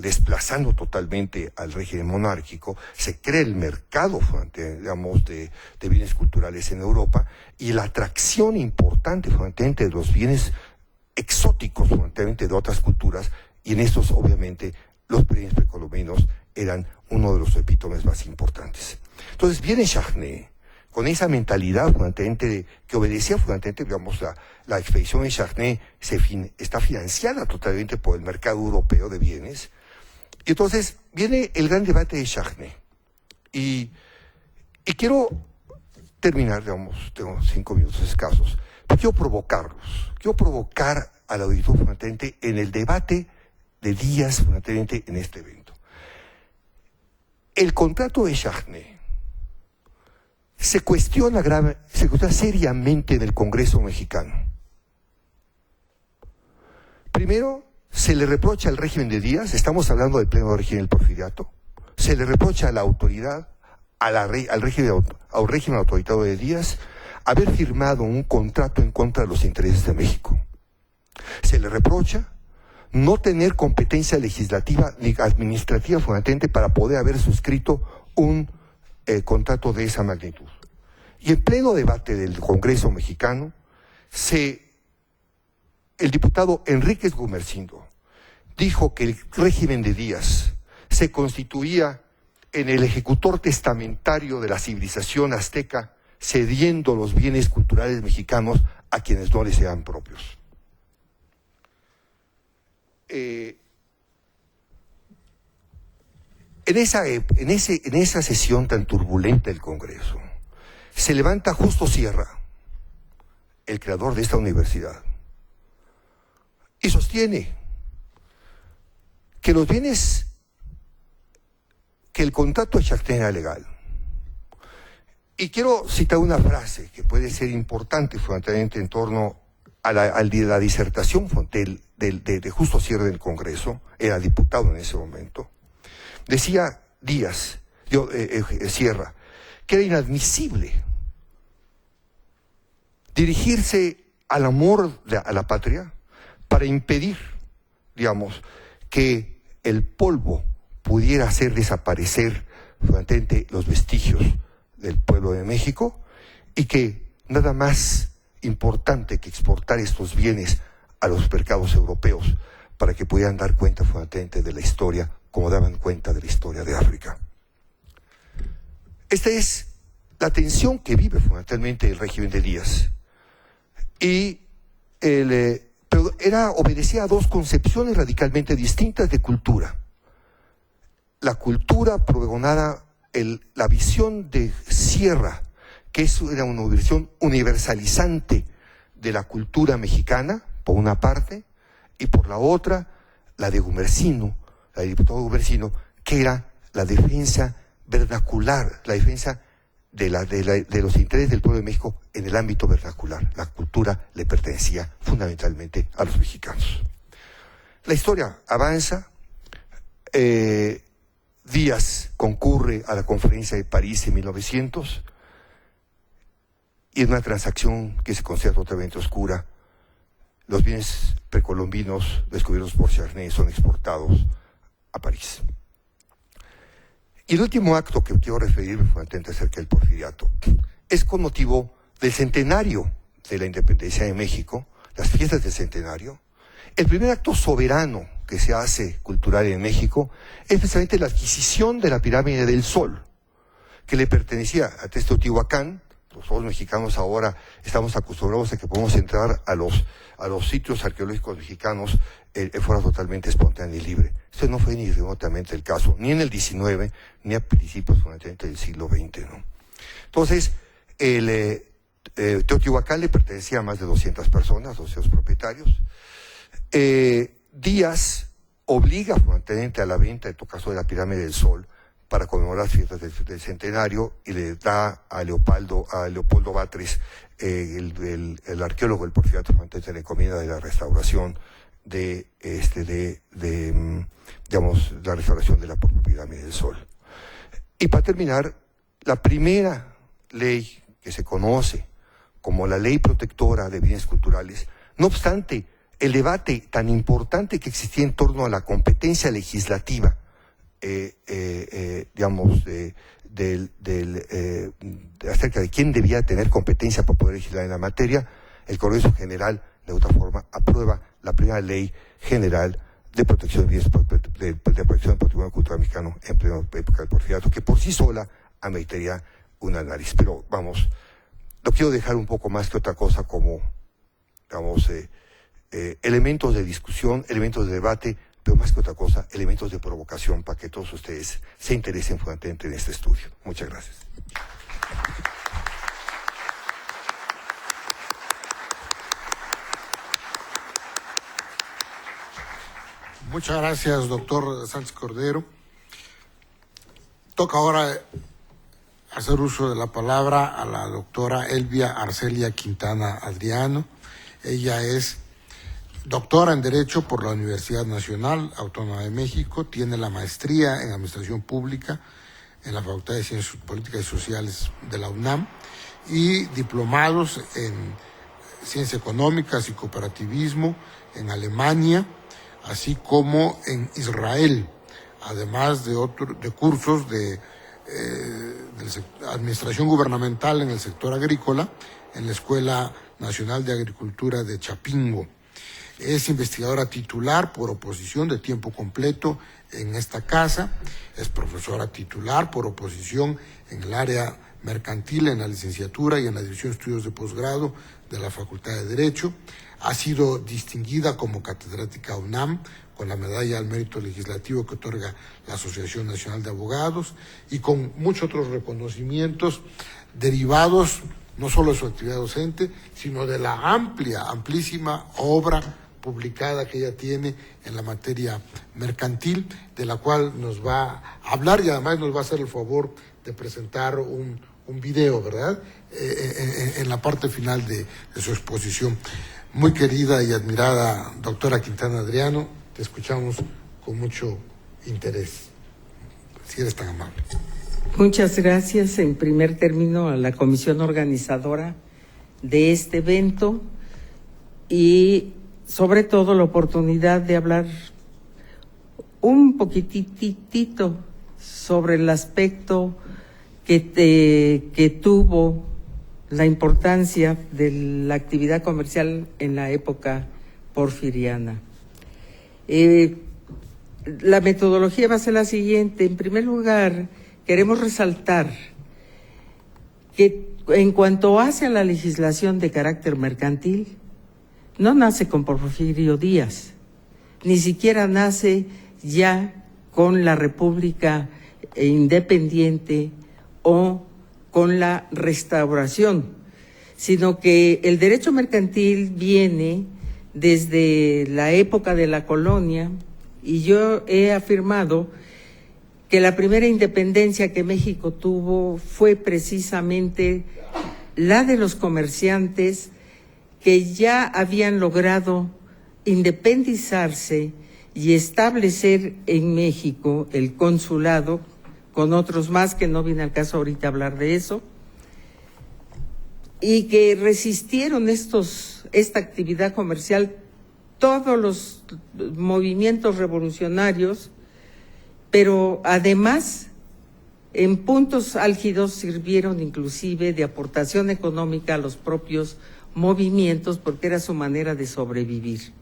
desplazando totalmente al régimen monárquico. Se crea el mercado, digamos, de bienes culturales en Europa, y la atracción importante fundamentalmente de los bienes exóticos fundamentalmente de otras culturas, y en estos obviamente los bienes precolombinos eran uno de los epítomes más importantes. Entonces viene Charnay con esa mentalidad fundamentalmente que obedecía fundamentalmente, digamos, la expedición de Charnay está financiada totalmente por el mercado europeo de bienes. Y entonces viene el gran debate de Charnay. Y quiero terminar, digamos, tengo 5 minutos escasos, pero quiero provocar al auditor fundamentalmente en el debate de Díaz fundamentalmente en este evento. El contrato de Charnay se cuestiona seriamente en el Congreso mexicano. Primero, se le reprocha al régimen de Díaz, estamos hablando del pleno régimen del Porfiriato, se le reprocha a la autoridad, al régimen autoritario de Díaz, haber firmado un contrato en contra de los intereses de México. Se le reprocha no tener competencia legislativa ni administrativa fundamentalmente para poder haber suscrito un contrato de esa magnitud. Y en pleno debate del Congreso mexicano, el diputado Enríquez Gumersindo dijo que el régimen de Díaz se constituía en el ejecutor testamentario de la civilización azteca, cediendo los bienes culturales mexicanos a quienes no les sean propios. En esa sesión tan turbulenta del Congreso, se levanta Justo Sierra, el creador de esta universidad, y sostiene que los bienes, que el contrato de Charnay era legal. Y quiero citar una frase que puede ser importante fundamentalmente en torno a la disertación de Justo Sierra del Congreso, era diputado en ese momento. Decía Sierra, que era inadmisible dirigirse al amor a la patria para impedir, digamos, que el polvo pudiera hacer desaparecer fundamentalmente los vestigios del pueblo de México, y que nada más importante que exportar estos bienes a los mercados europeos para que pudieran dar cuenta fundamentalmente de la historia como daban cuenta de la historia de África. Esta es la tensión que vive fundamentalmente el régimen de Díaz. Pero obedecía a dos concepciones radicalmente distintas de cultura. La cultura pregonada, la visión de Sierra, que era una visión universalizante de la cultura mexicana, por una parte, y por la otra, la de Gumersindo, la del diputado Gumersindo, que era la defensa vernacular, la defensa de los intereses del pueblo de México en el ámbito vernacular. La cultura le pertenecía fundamentalmente a los mexicanos. La historia avanza. Díaz concurre a la Conferencia de París en 1900, y en una transacción que se considera totalmente oscura, los bienes precolombinos descubiertos por Charnay son exportados a París. Y el último acto que quiero referirme fundamentalmente acerca del Porfiriato es con motivo del centenario de la independencia de México, las fiestas del centenario. El primer acto soberano que se hace cultural en México es precisamente la adquisición de la pirámide del Sol, que le pertenecía a Teotihuacán. Los mexicanos ahora estamos acostumbrados a que podemos entrar a los sitios arqueológicos mexicanos de forma totalmente espontánea y libre. Esto no fue ni remotamente el caso, ni en el XIX, ni a principios del siglo XX, ¿no? Entonces, Teotihuacán le pertenecía a más de 200 personas, 200 propietarios. Díaz obliga fundamentalmente a la venta, en tu caso, de la Pirámide del Sol, para conmemorar las fiestas del centenario, y le da a Leopoldo Batres, el arqueólogo del Porfiriato, fundamentalmente la encomienda de la restauración digamos, la restauración de la Pirámide del Sol. Y para terminar, la primera ley que se conoce como la Ley Protectora de Bienes Culturales, no obstante el debate tan importante que existía en torno a la competencia legislativa, digamos, acerca de quién debía tener competencia para poder legislar en la materia, el Congreso General, de otra forma, aprueba la primera ley general de protección de bienes, de protección del patrimonio cultural mexicano en plena época del Porfiriato, que por sí sola ameritaría un análisis. Pero vamos, lo quiero dejar un poco más que otra cosa como, digamos, elementos de discusión, elementos de debate, pero más que otra cosa, elementos de provocación para que todos ustedes se interesen fundamentalmente en este estudio. Muchas gracias. Muchas gracias, doctor Sánchez Cordero. Toca ahora hacer uso de la palabra a la doctora Elvia Arcelia Quintana Adriano. Ella es doctora en Derecho por la Universidad Nacional Autónoma de México, tiene la maestría en Administración Pública en la Facultad de Ciencias Políticas y Sociales de la UNAM y diplomados en Ciencias Económicas y Cooperativismo en Alemania, así como en Israel, además de cursos de Administración Gubernamental en el sector agrícola en la Escuela Nacional de Agricultura de Chapingo. Es investigadora titular por oposición de tiempo completo en esta casa, es profesora titular por oposición en el área mercantil, en la licenciatura y en la División de Estudios de Posgrado de la Facultad de Derecho. Ha sido distinguida como catedrática UNAM con la Medalla al Mérito Legislativo que otorga la Asociación Nacional de Abogados y con muchos otros reconocimientos derivados no solo de su actividad docente, sino de la amplísima obra publicada que ella tiene en la materia mercantil, de la cual nos va a hablar y además nos va a hacer el favor de presentar un video, ¿verdad?, en la parte final de su exposición. Muy querida y admirada doctora Quintana Adriano, te escuchamos con mucho interés, si eres tan amable. Muchas gracias, en primer término, a la comisión organizadora de este evento y sobre todo la oportunidad de hablar un poquitito sobre el aspecto que tuvo la importancia de la actividad comercial en la época porfiriana. La metodología va a ser la siguiente. En primer lugar, queremos resaltar que en cuanto hace a la legislación de carácter mercantil, no nace con Porfirio Díaz, ni siquiera nace ya con la República Independiente o con la Restauración, sino que el derecho mercantil viene desde la época de la colonia, y yo he afirmado que la primera independencia que México tuvo fue precisamente la de los comerciantes que ya habían logrado independizarse y establecer en México el consulado, con otros más que no viene al caso ahorita hablar de eso, y que resistieron esta actividad comercial todos los movimientos revolucionarios, pero además en puntos álgidos sirvieron inclusive de aportación económica a los propios movimientos porque era su manera de sobrevivir.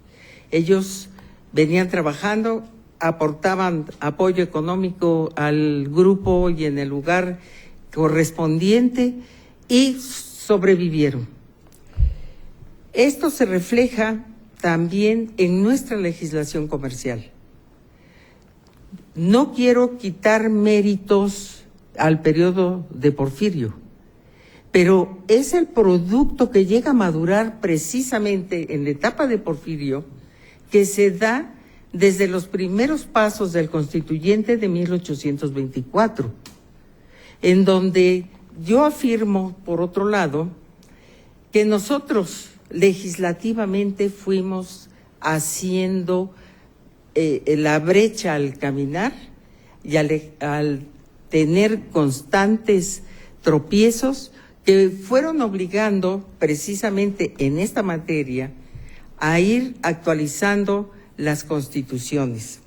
Ellos venían trabajando, aportaban apoyo económico al grupo y en el lugar correspondiente y sobrevivieron. Esto se refleja también en nuestra legislación comercial. No quiero quitar méritos al periodo de Porfirio, pero es el producto que llega a madurar precisamente en la etapa de Porfirio, que se da desde los primeros pasos del Constituyente de 1824, en donde yo afirmo, por otro lado, que nosotros legislativamente fuimos haciendo la brecha al caminar y al tener constantes tropiezos que fueron obligando precisamente en esta materia a ir actualizando las constituciones.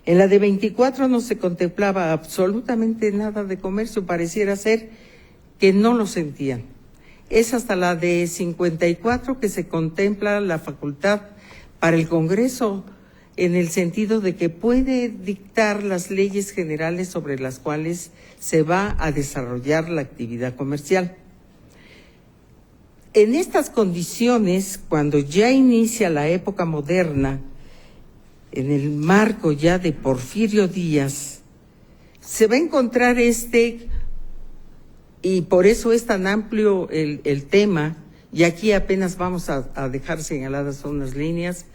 En la de 24 no se contemplaba absolutamente nada de comercio, pareciera ser que no lo sentían. Es hasta la de 54 que se contempla la facultad para el Congreso, en el sentido de que puede dictar las leyes generales sobre las cuales se va a desarrollar la actividad comercial. En estas condiciones, cuando ya inicia la época moderna, en el marco ya de Porfirio Díaz, se va a encontrar y por eso es tan amplio el tema, y aquí apenas vamos a dejar señaladas unas líneas,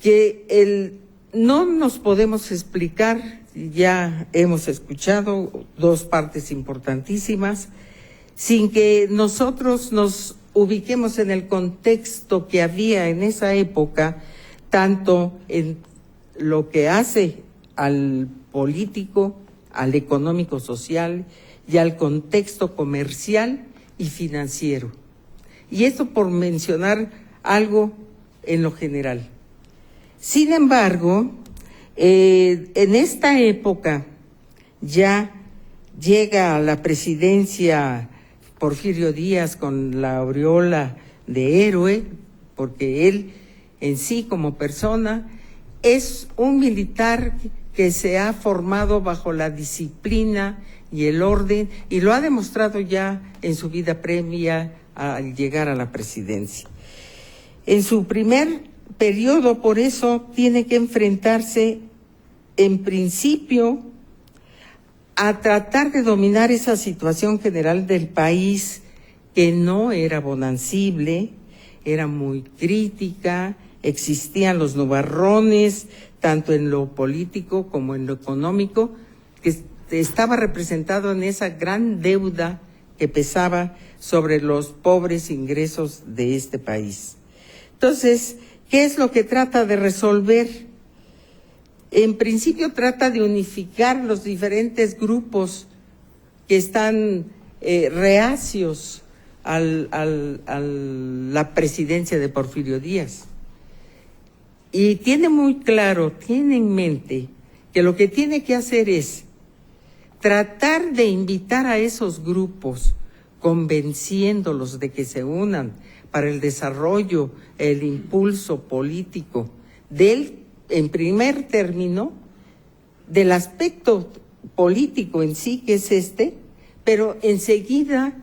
que no nos podemos explicar, ya hemos escuchado dos partes importantísimas, sin que nosotros nos ubiquemos en el contexto que había en esa época, tanto en lo que hace al político, al económico social y al contexto comercial y financiero. Y esto por mencionar algo en lo general. Sin embargo, en esta época ya llega a la presidencia Porfirio Díaz con la aureola de héroe, porque él en sí como persona es un militar que se ha formado bajo la disciplina y el orden, y lo ha demostrado ya en su vida previa al llegar a la presidencia. En su primer periodo, por eso, tiene que enfrentarse, en principio, a tratar de dominar esa situación general del país, que no era bonancible, era muy crítica, existían los nubarrones, tanto en lo político como en lo económico, que estaba representado en esa gran deuda que pesaba sobre los pobres ingresos de este país. Entonces, ¿qué es lo que trata de resolver? En principio trata de unificar los diferentes grupos que están reacios a la presidencia de Porfirio Díaz. Y tiene muy claro, tiene en mente que lo que tiene que hacer es tratar de invitar a esos grupos, convenciéndolos de que se unan para el desarrollo, el impulso político en primer término, del aspecto político en sí, que es pero enseguida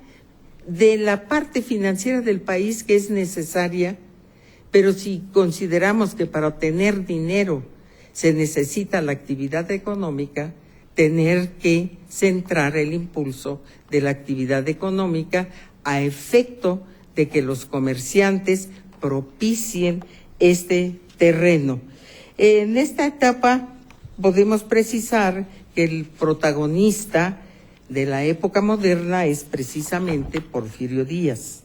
de la parte financiera del país, que es necesaria, pero si consideramos que para obtener dinero se necesita la actividad económica, tener que centrar el impulso de la actividad económica a efecto de que los comerciantes propicien este terreno. En esta etapa podemos precisar que el protagonista de la época moderna es precisamente Porfirio Díaz.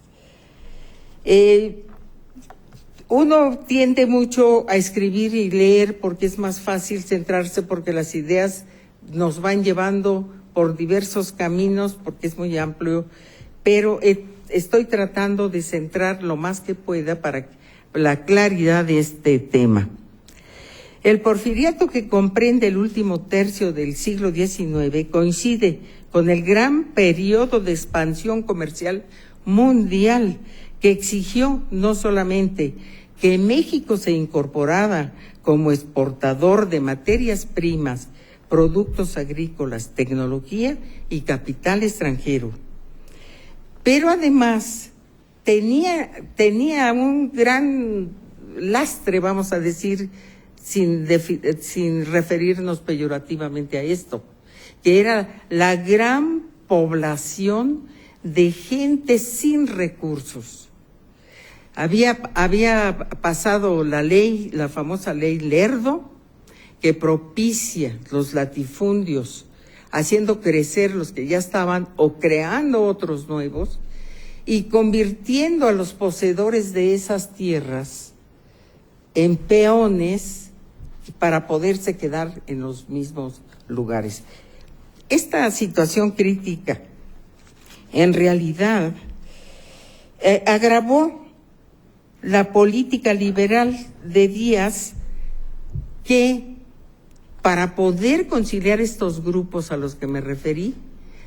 Uno tiende mucho a escribir y leer porque es más fácil centrarse, porque las ideas nos van llevando por diversos caminos, porque es muy amplio, pero estoy tratando de centrar lo más que pueda para la claridad de este tema. El porfiriato, que comprende el último tercio del siglo XIX, coincide con el gran periodo de expansión comercial mundial que exigió no solamente que México se incorporara como exportador de materias primas, productos agrícolas, tecnología y capital extranjero, pero además tenía un gran lastre, vamos a decir, sin referirnos peyorativamente a esto, que era la gran población de gente sin recursos. Había pasado la ley, la famosa ley Lerdo, que propicia los latifundios, haciendo crecer los que ya estaban o creando otros nuevos y convirtiendo a los poseedores de esas tierras en peones para poderse quedar en los mismos lugares. Esta situación crítica, en realidad, agravó la política liberal de Díaz, que para poder conciliar estos grupos a los que me referí,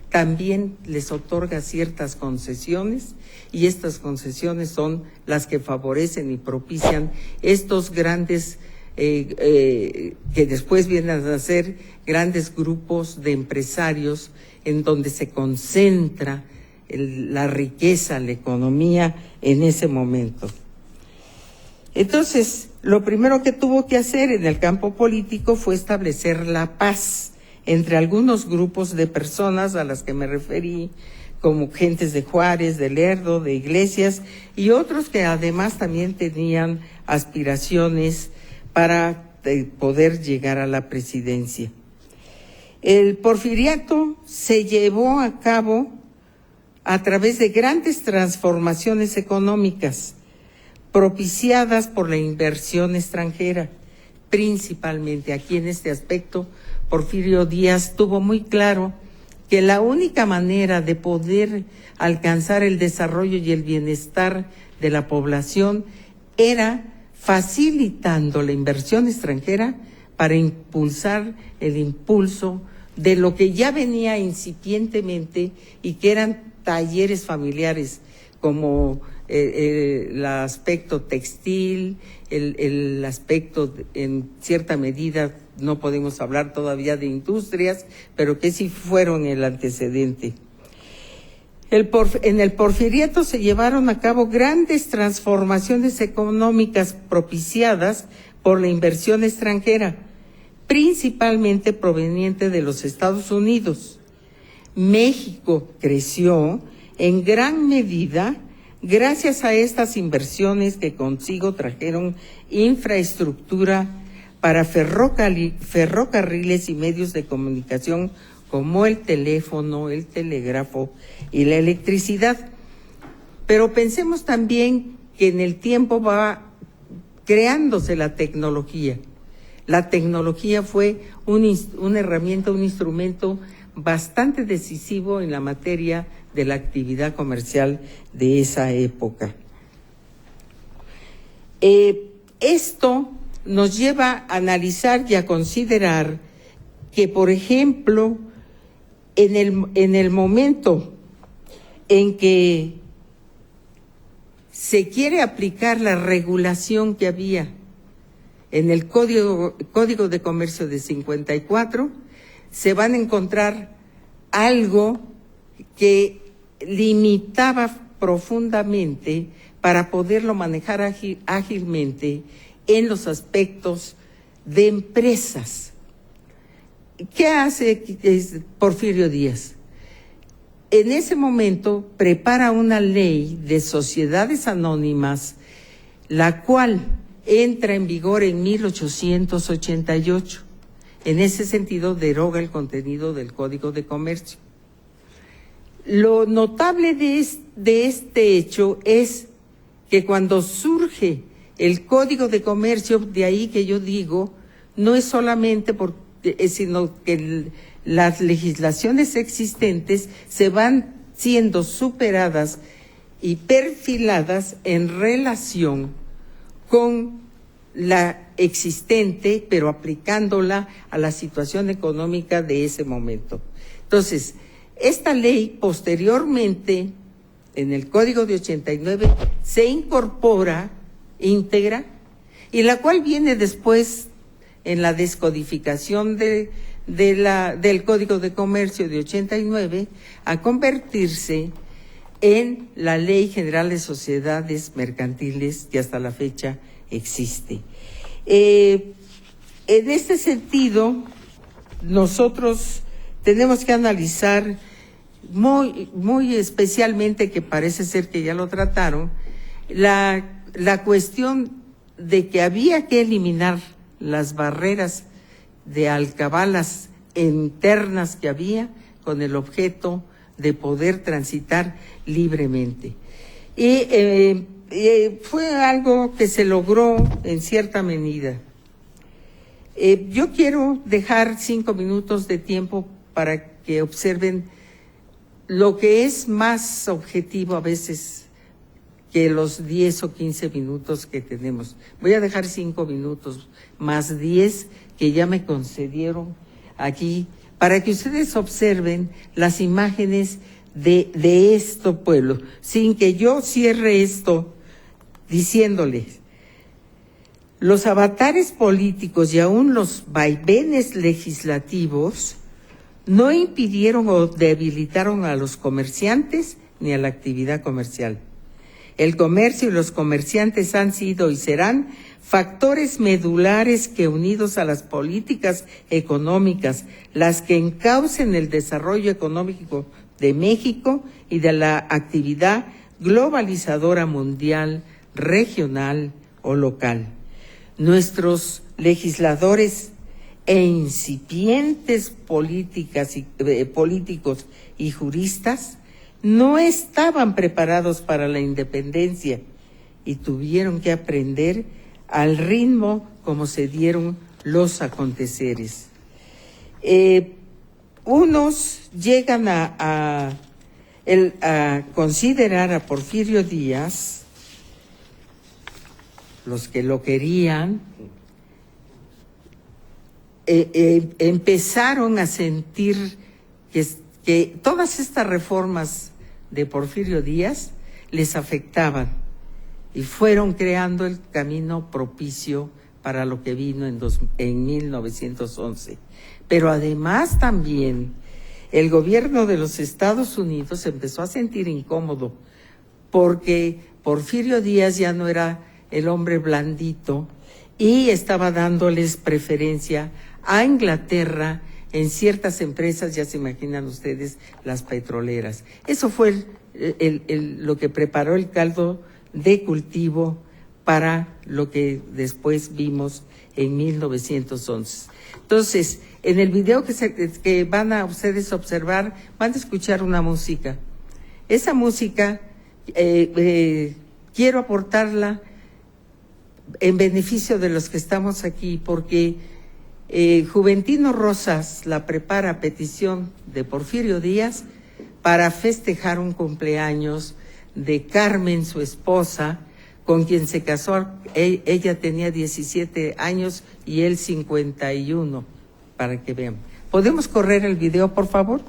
también les otorga ciertas concesiones, y estas concesiones son las que favorecen y propician estos grandes, que después vienen a ser grandes grupos de empresarios en donde se concentra la riqueza, la economía en ese momento. Entonces, lo primero que tuvo que hacer en el campo político fue establecer la paz entre algunos grupos de personas a las que me referí, como gentes de Juárez, de Lerdo, de Iglesias, y otros que además también tenían aspiraciones para poder llegar a la presidencia. El porfiriato se llevó a cabo a través de grandes transformaciones económicas, propiciadas por la inversión extranjera, principalmente. Aquí en este aspecto, Porfirio Díaz tuvo muy claro que la única manera de poder alcanzar el desarrollo y el bienestar de la población era facilitando la inversión extranjera para impulsar el impulso de lo que ya venía incipientemente y que eran talleres familiares, como el aspecto textil, el aspecto, en cierta medida, no podemos hablar todavía de industrias, pero que sí fueron el antecedente. En el porfiriato se llevaron a cabo grandes transformaciones económicas propiciadas por la inversión extranjera, principalmente proveniente de los Estados Unidos. México creció en gran medida gracias a estas inversiones que consigo trajeron infraestructura para ferrocarriles y medios de comunicación como el teléfono, el telégrafo y la electricidad. Pero pensemos también que en el tiempo va creándose la tecnología. La tecnología fue una herramienta, un instrumento bastante decisivo en la materia de la actividad comercial de esa época. Esto nos lleva a analizar y a considerar que, por ejemplo, en el momento en que se quiere aplicar la regulación que había en el Código de Comercio de 54, se van a encontrar algo que limitaba profundamente para poderlo manejar ágilmente en los aspectos de empresas. ¿Qué hace Porfirio Díaz? En ese momento prepara una ley de sociedades anónimas, la cual entra en vigor en 1888. En ese sentido, deroga el contenido del Código de Comercio. Lo notable de este hecho es que cuando surge el Código de Comercio, de ahí que yo digo, no es solamente sino que las legislaciones existentes se van siendo superadas y perfiladas en relación con la existente, pero aplicándola a la situación económica de ese momento. Entonces, esta ley posteriormente, en el Código de 89, se incorpora íntegra, y la cual viene después en la descodificación del Código de Comercio de 89 a convertirse en la Ley General de Sociedades Mercantiles, que hasta la fecha existe. En este sentido, nosotros tenemos que analizar muy especialmente, que parece ser que ya lo trataron, la cuestión de que había que eliminar las barreras de alcabalas internas que había con el objeto de poder transitar libremente. Y fue algo que se logró en cierta medida. Yo quiero dejar 5 minutos de tiempo para que observen lo que es más objetivo a veces que los 10 o 15 minutos que tenemos. Voy a dejar 5 minutos más 10 que ya me concedieron aquí para que ustedes observen las imágenes de este pueblo, sin que yo cierre esto diciéndoles: los avatares políticos y aún los vaivenes legislativos no impidieron o debilitaron a los comerciantes ni a la actividad comercial. El comercio y los comerciantes han sido y serán factores medulares que, unidos a las políticas económicas, las que encaucen el desarrollo económico de México y de la actividad globalizadora mundial, regional o local. Nuestros legisladores e incipientes políticos y juristas no estaban preparados para la independencia y tuvieron que aprender al ritmo como se dieron los aconteceres. Unos llegan a considerar a Porfirio Díaz, los que lo querían, empezaron a sentir que todas estas reformas de Porfirio Díaz les afectaban y fueron creando el camino propicio para lo que vino en 1911. Pero además también el gobierno de los Estados Unidos empezó a sentir incómodo porque Porfirio Díaz ya no era el hombre blandito y estaba dándoles preferencia a Inglaterra en ciertas empresas, ya se imaginan ustedes, las petroleras. Eso fue lo que preparó el caldo de cultivo para lo que después vimos en 1911. Entonces, en el video que van a ustedes observar, van a escuchar una música. Esa música quiero aportarla en beneficio de los que estamos aquí, porque Juventino Rosas la prepara a petición de Porfirio Díaz para festejar un cumpleaños de Carmen, su esposa, con quien se casó. Ella tenía 17 años y él 51, para que vean. ¿Podemos correr el video, por favor?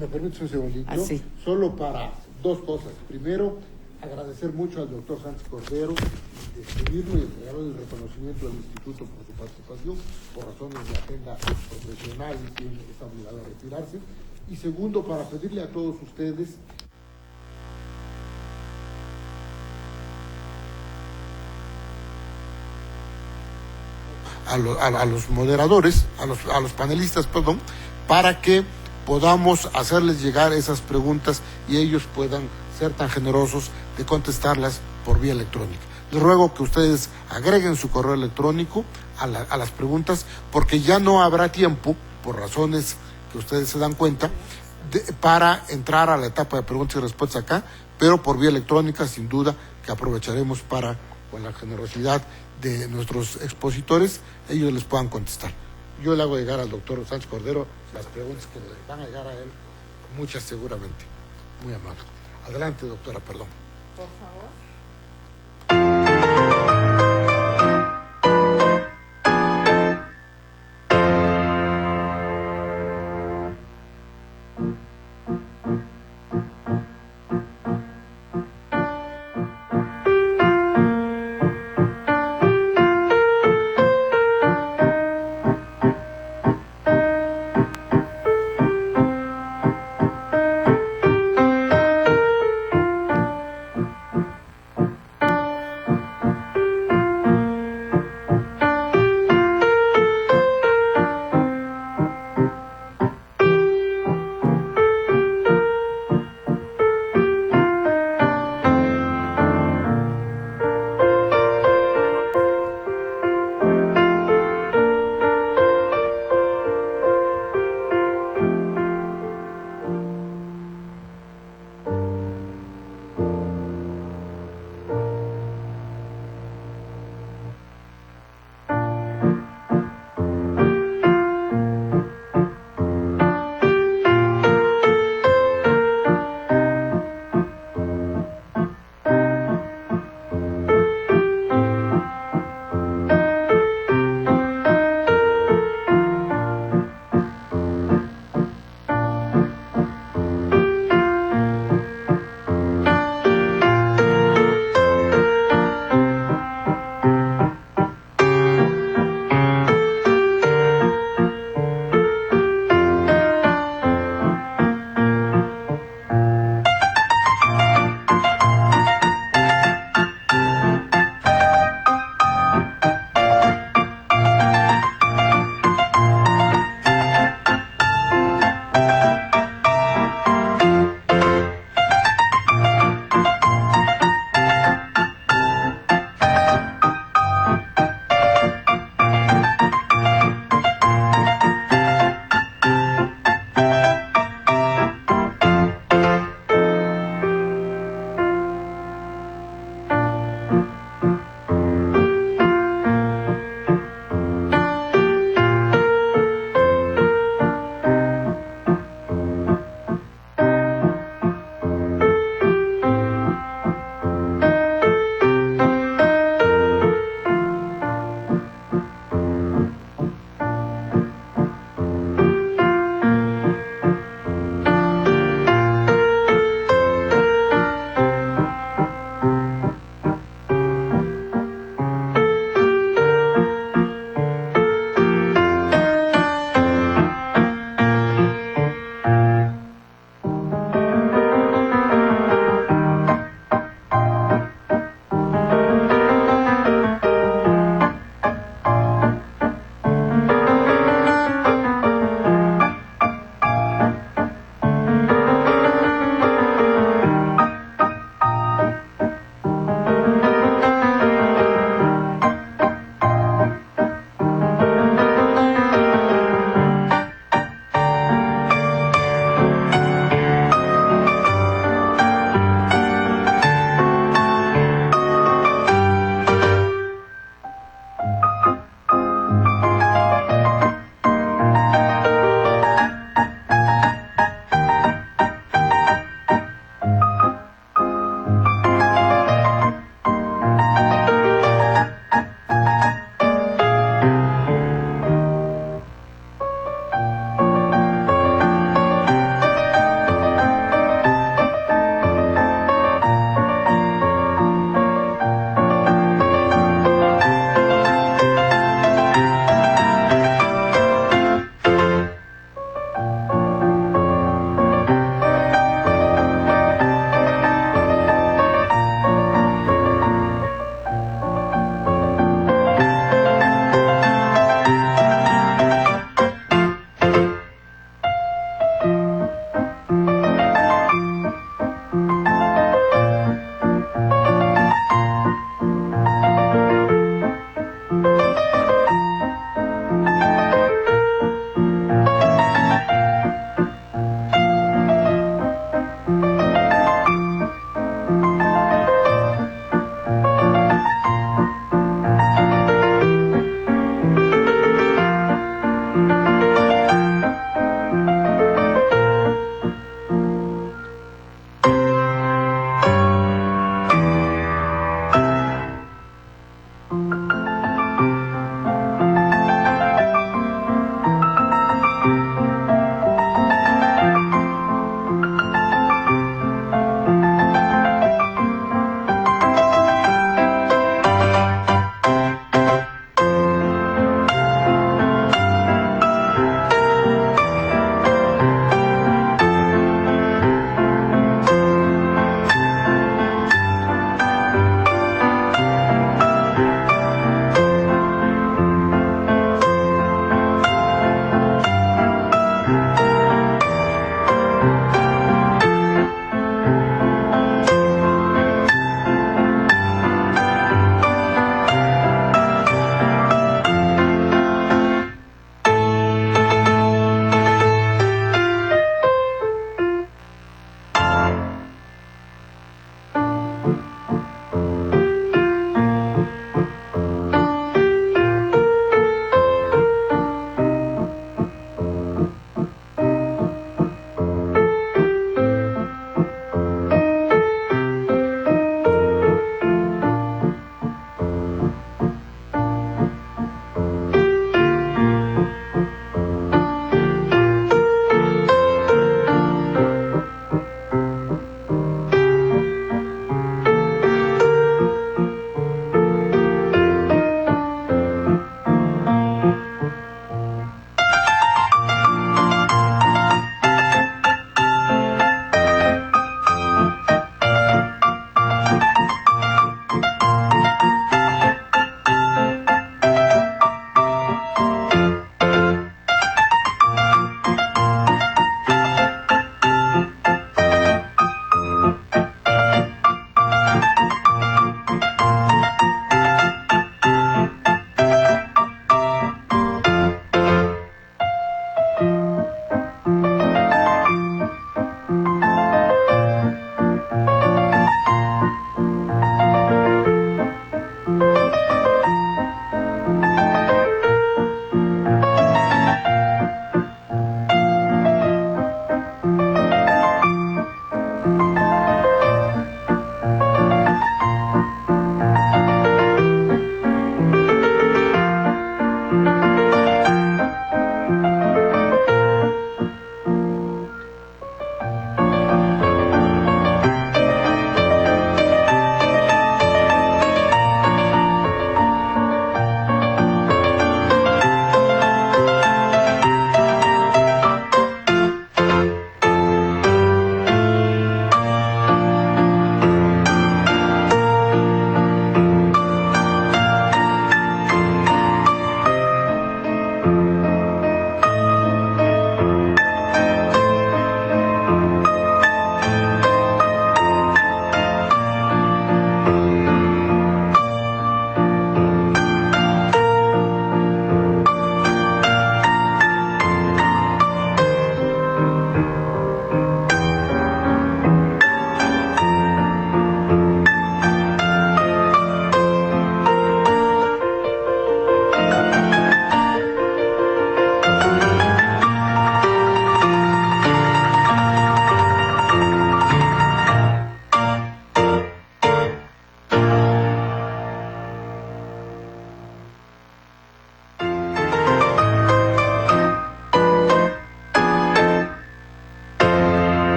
¿Me permites un segundito? Así. Solo para dos cosas. Primero, agradecer mucho al doctor Sánchez Cordero, despedirlo y entregarle el reconocimiento del Instituto por su participación, por razones de agenda profesional y que está obligado a retirarse. Y segundo, para pedirle a todos ustedes a los moderadores, a los panelistas, perdón, para que podamos hacerles llegar esas preguntas y ellos puedan ser tan generosos de contestarlas por vía electrónica. Les ruego que ustedes agreguen su correo electrónico a las preguntas, porque ya no habrá tiempo, por razones que ustedes se dan cuenta, para entrar a la etapa de preguntas y respuestas acá, pero por vía electrónica, sin duda, que aprovecharemos para, con la generosidad de nuestros expositores, ellos les puedan contestar. Yo le hago llegar al doctor Sánchez Cordero las preguntas que le van a llegar a él, muchas seguramente. Muy amable. Adelante, doctora, perdón. Por favor.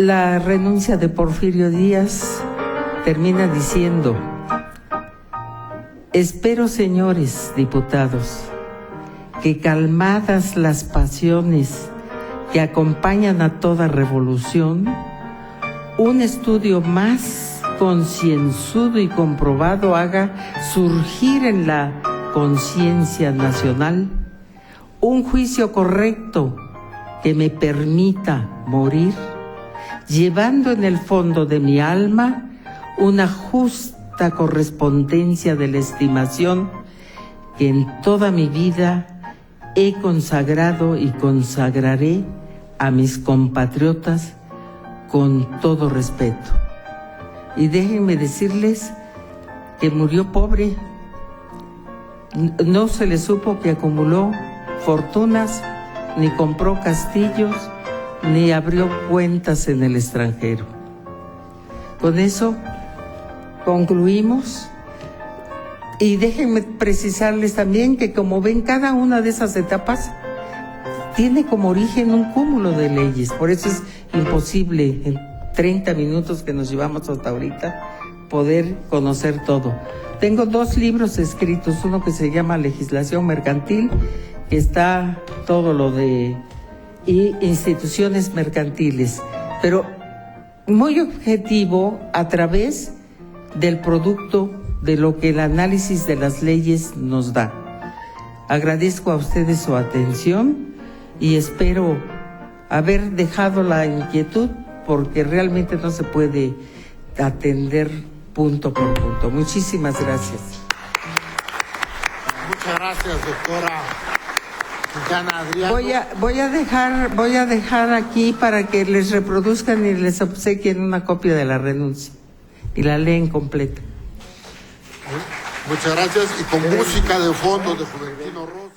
La renuncia de Porfirio Díaz termina diciendo: espero, señores diputados, que calmadas las pasiones que acompañan a toda revolución, un estudio más concienzudo y comprobado haga surgir en la conciencia nacional un juicio correcto que me permita morir, llevando en el fondo de mi alma una justa correspondencia de la estimación que en toda mi vida he consagrado y consagraré a mis compatriotas con todo respeto. Y déjenme decirles que murió pobre. No se le supo que acumuló fortunas, ni compró castillos, ni abrió cuentas en el extranjero. Con eso concluimos. Y déjenme precisarles también que, como ven, cada una de esas etapas tiene como origen un cúmulo de leyes. Por eso es imposible en 30 minutos que nos llevamos hasta ahorita poder conocer todo. Tengo 2 libros escritos, uno que se llama Legislación Mercantil, que está todo lo de instituciones mercantiles, pero muy objetivo a través del producto de lo que el análisis de las leyes nos da. Agradezco a ustedes su atención y espero haber dejado la inquietud, porque realmente no se puede atender punto por punto. Muchísimas gracias. Muchas gracias, doctora Quintana Adriano. Voy a dejar aquí para que les reproduzcan y les obsequien una copia de la renuncia y la leen completa. Muchas gracias, y con música de fondo de Juventino Ross.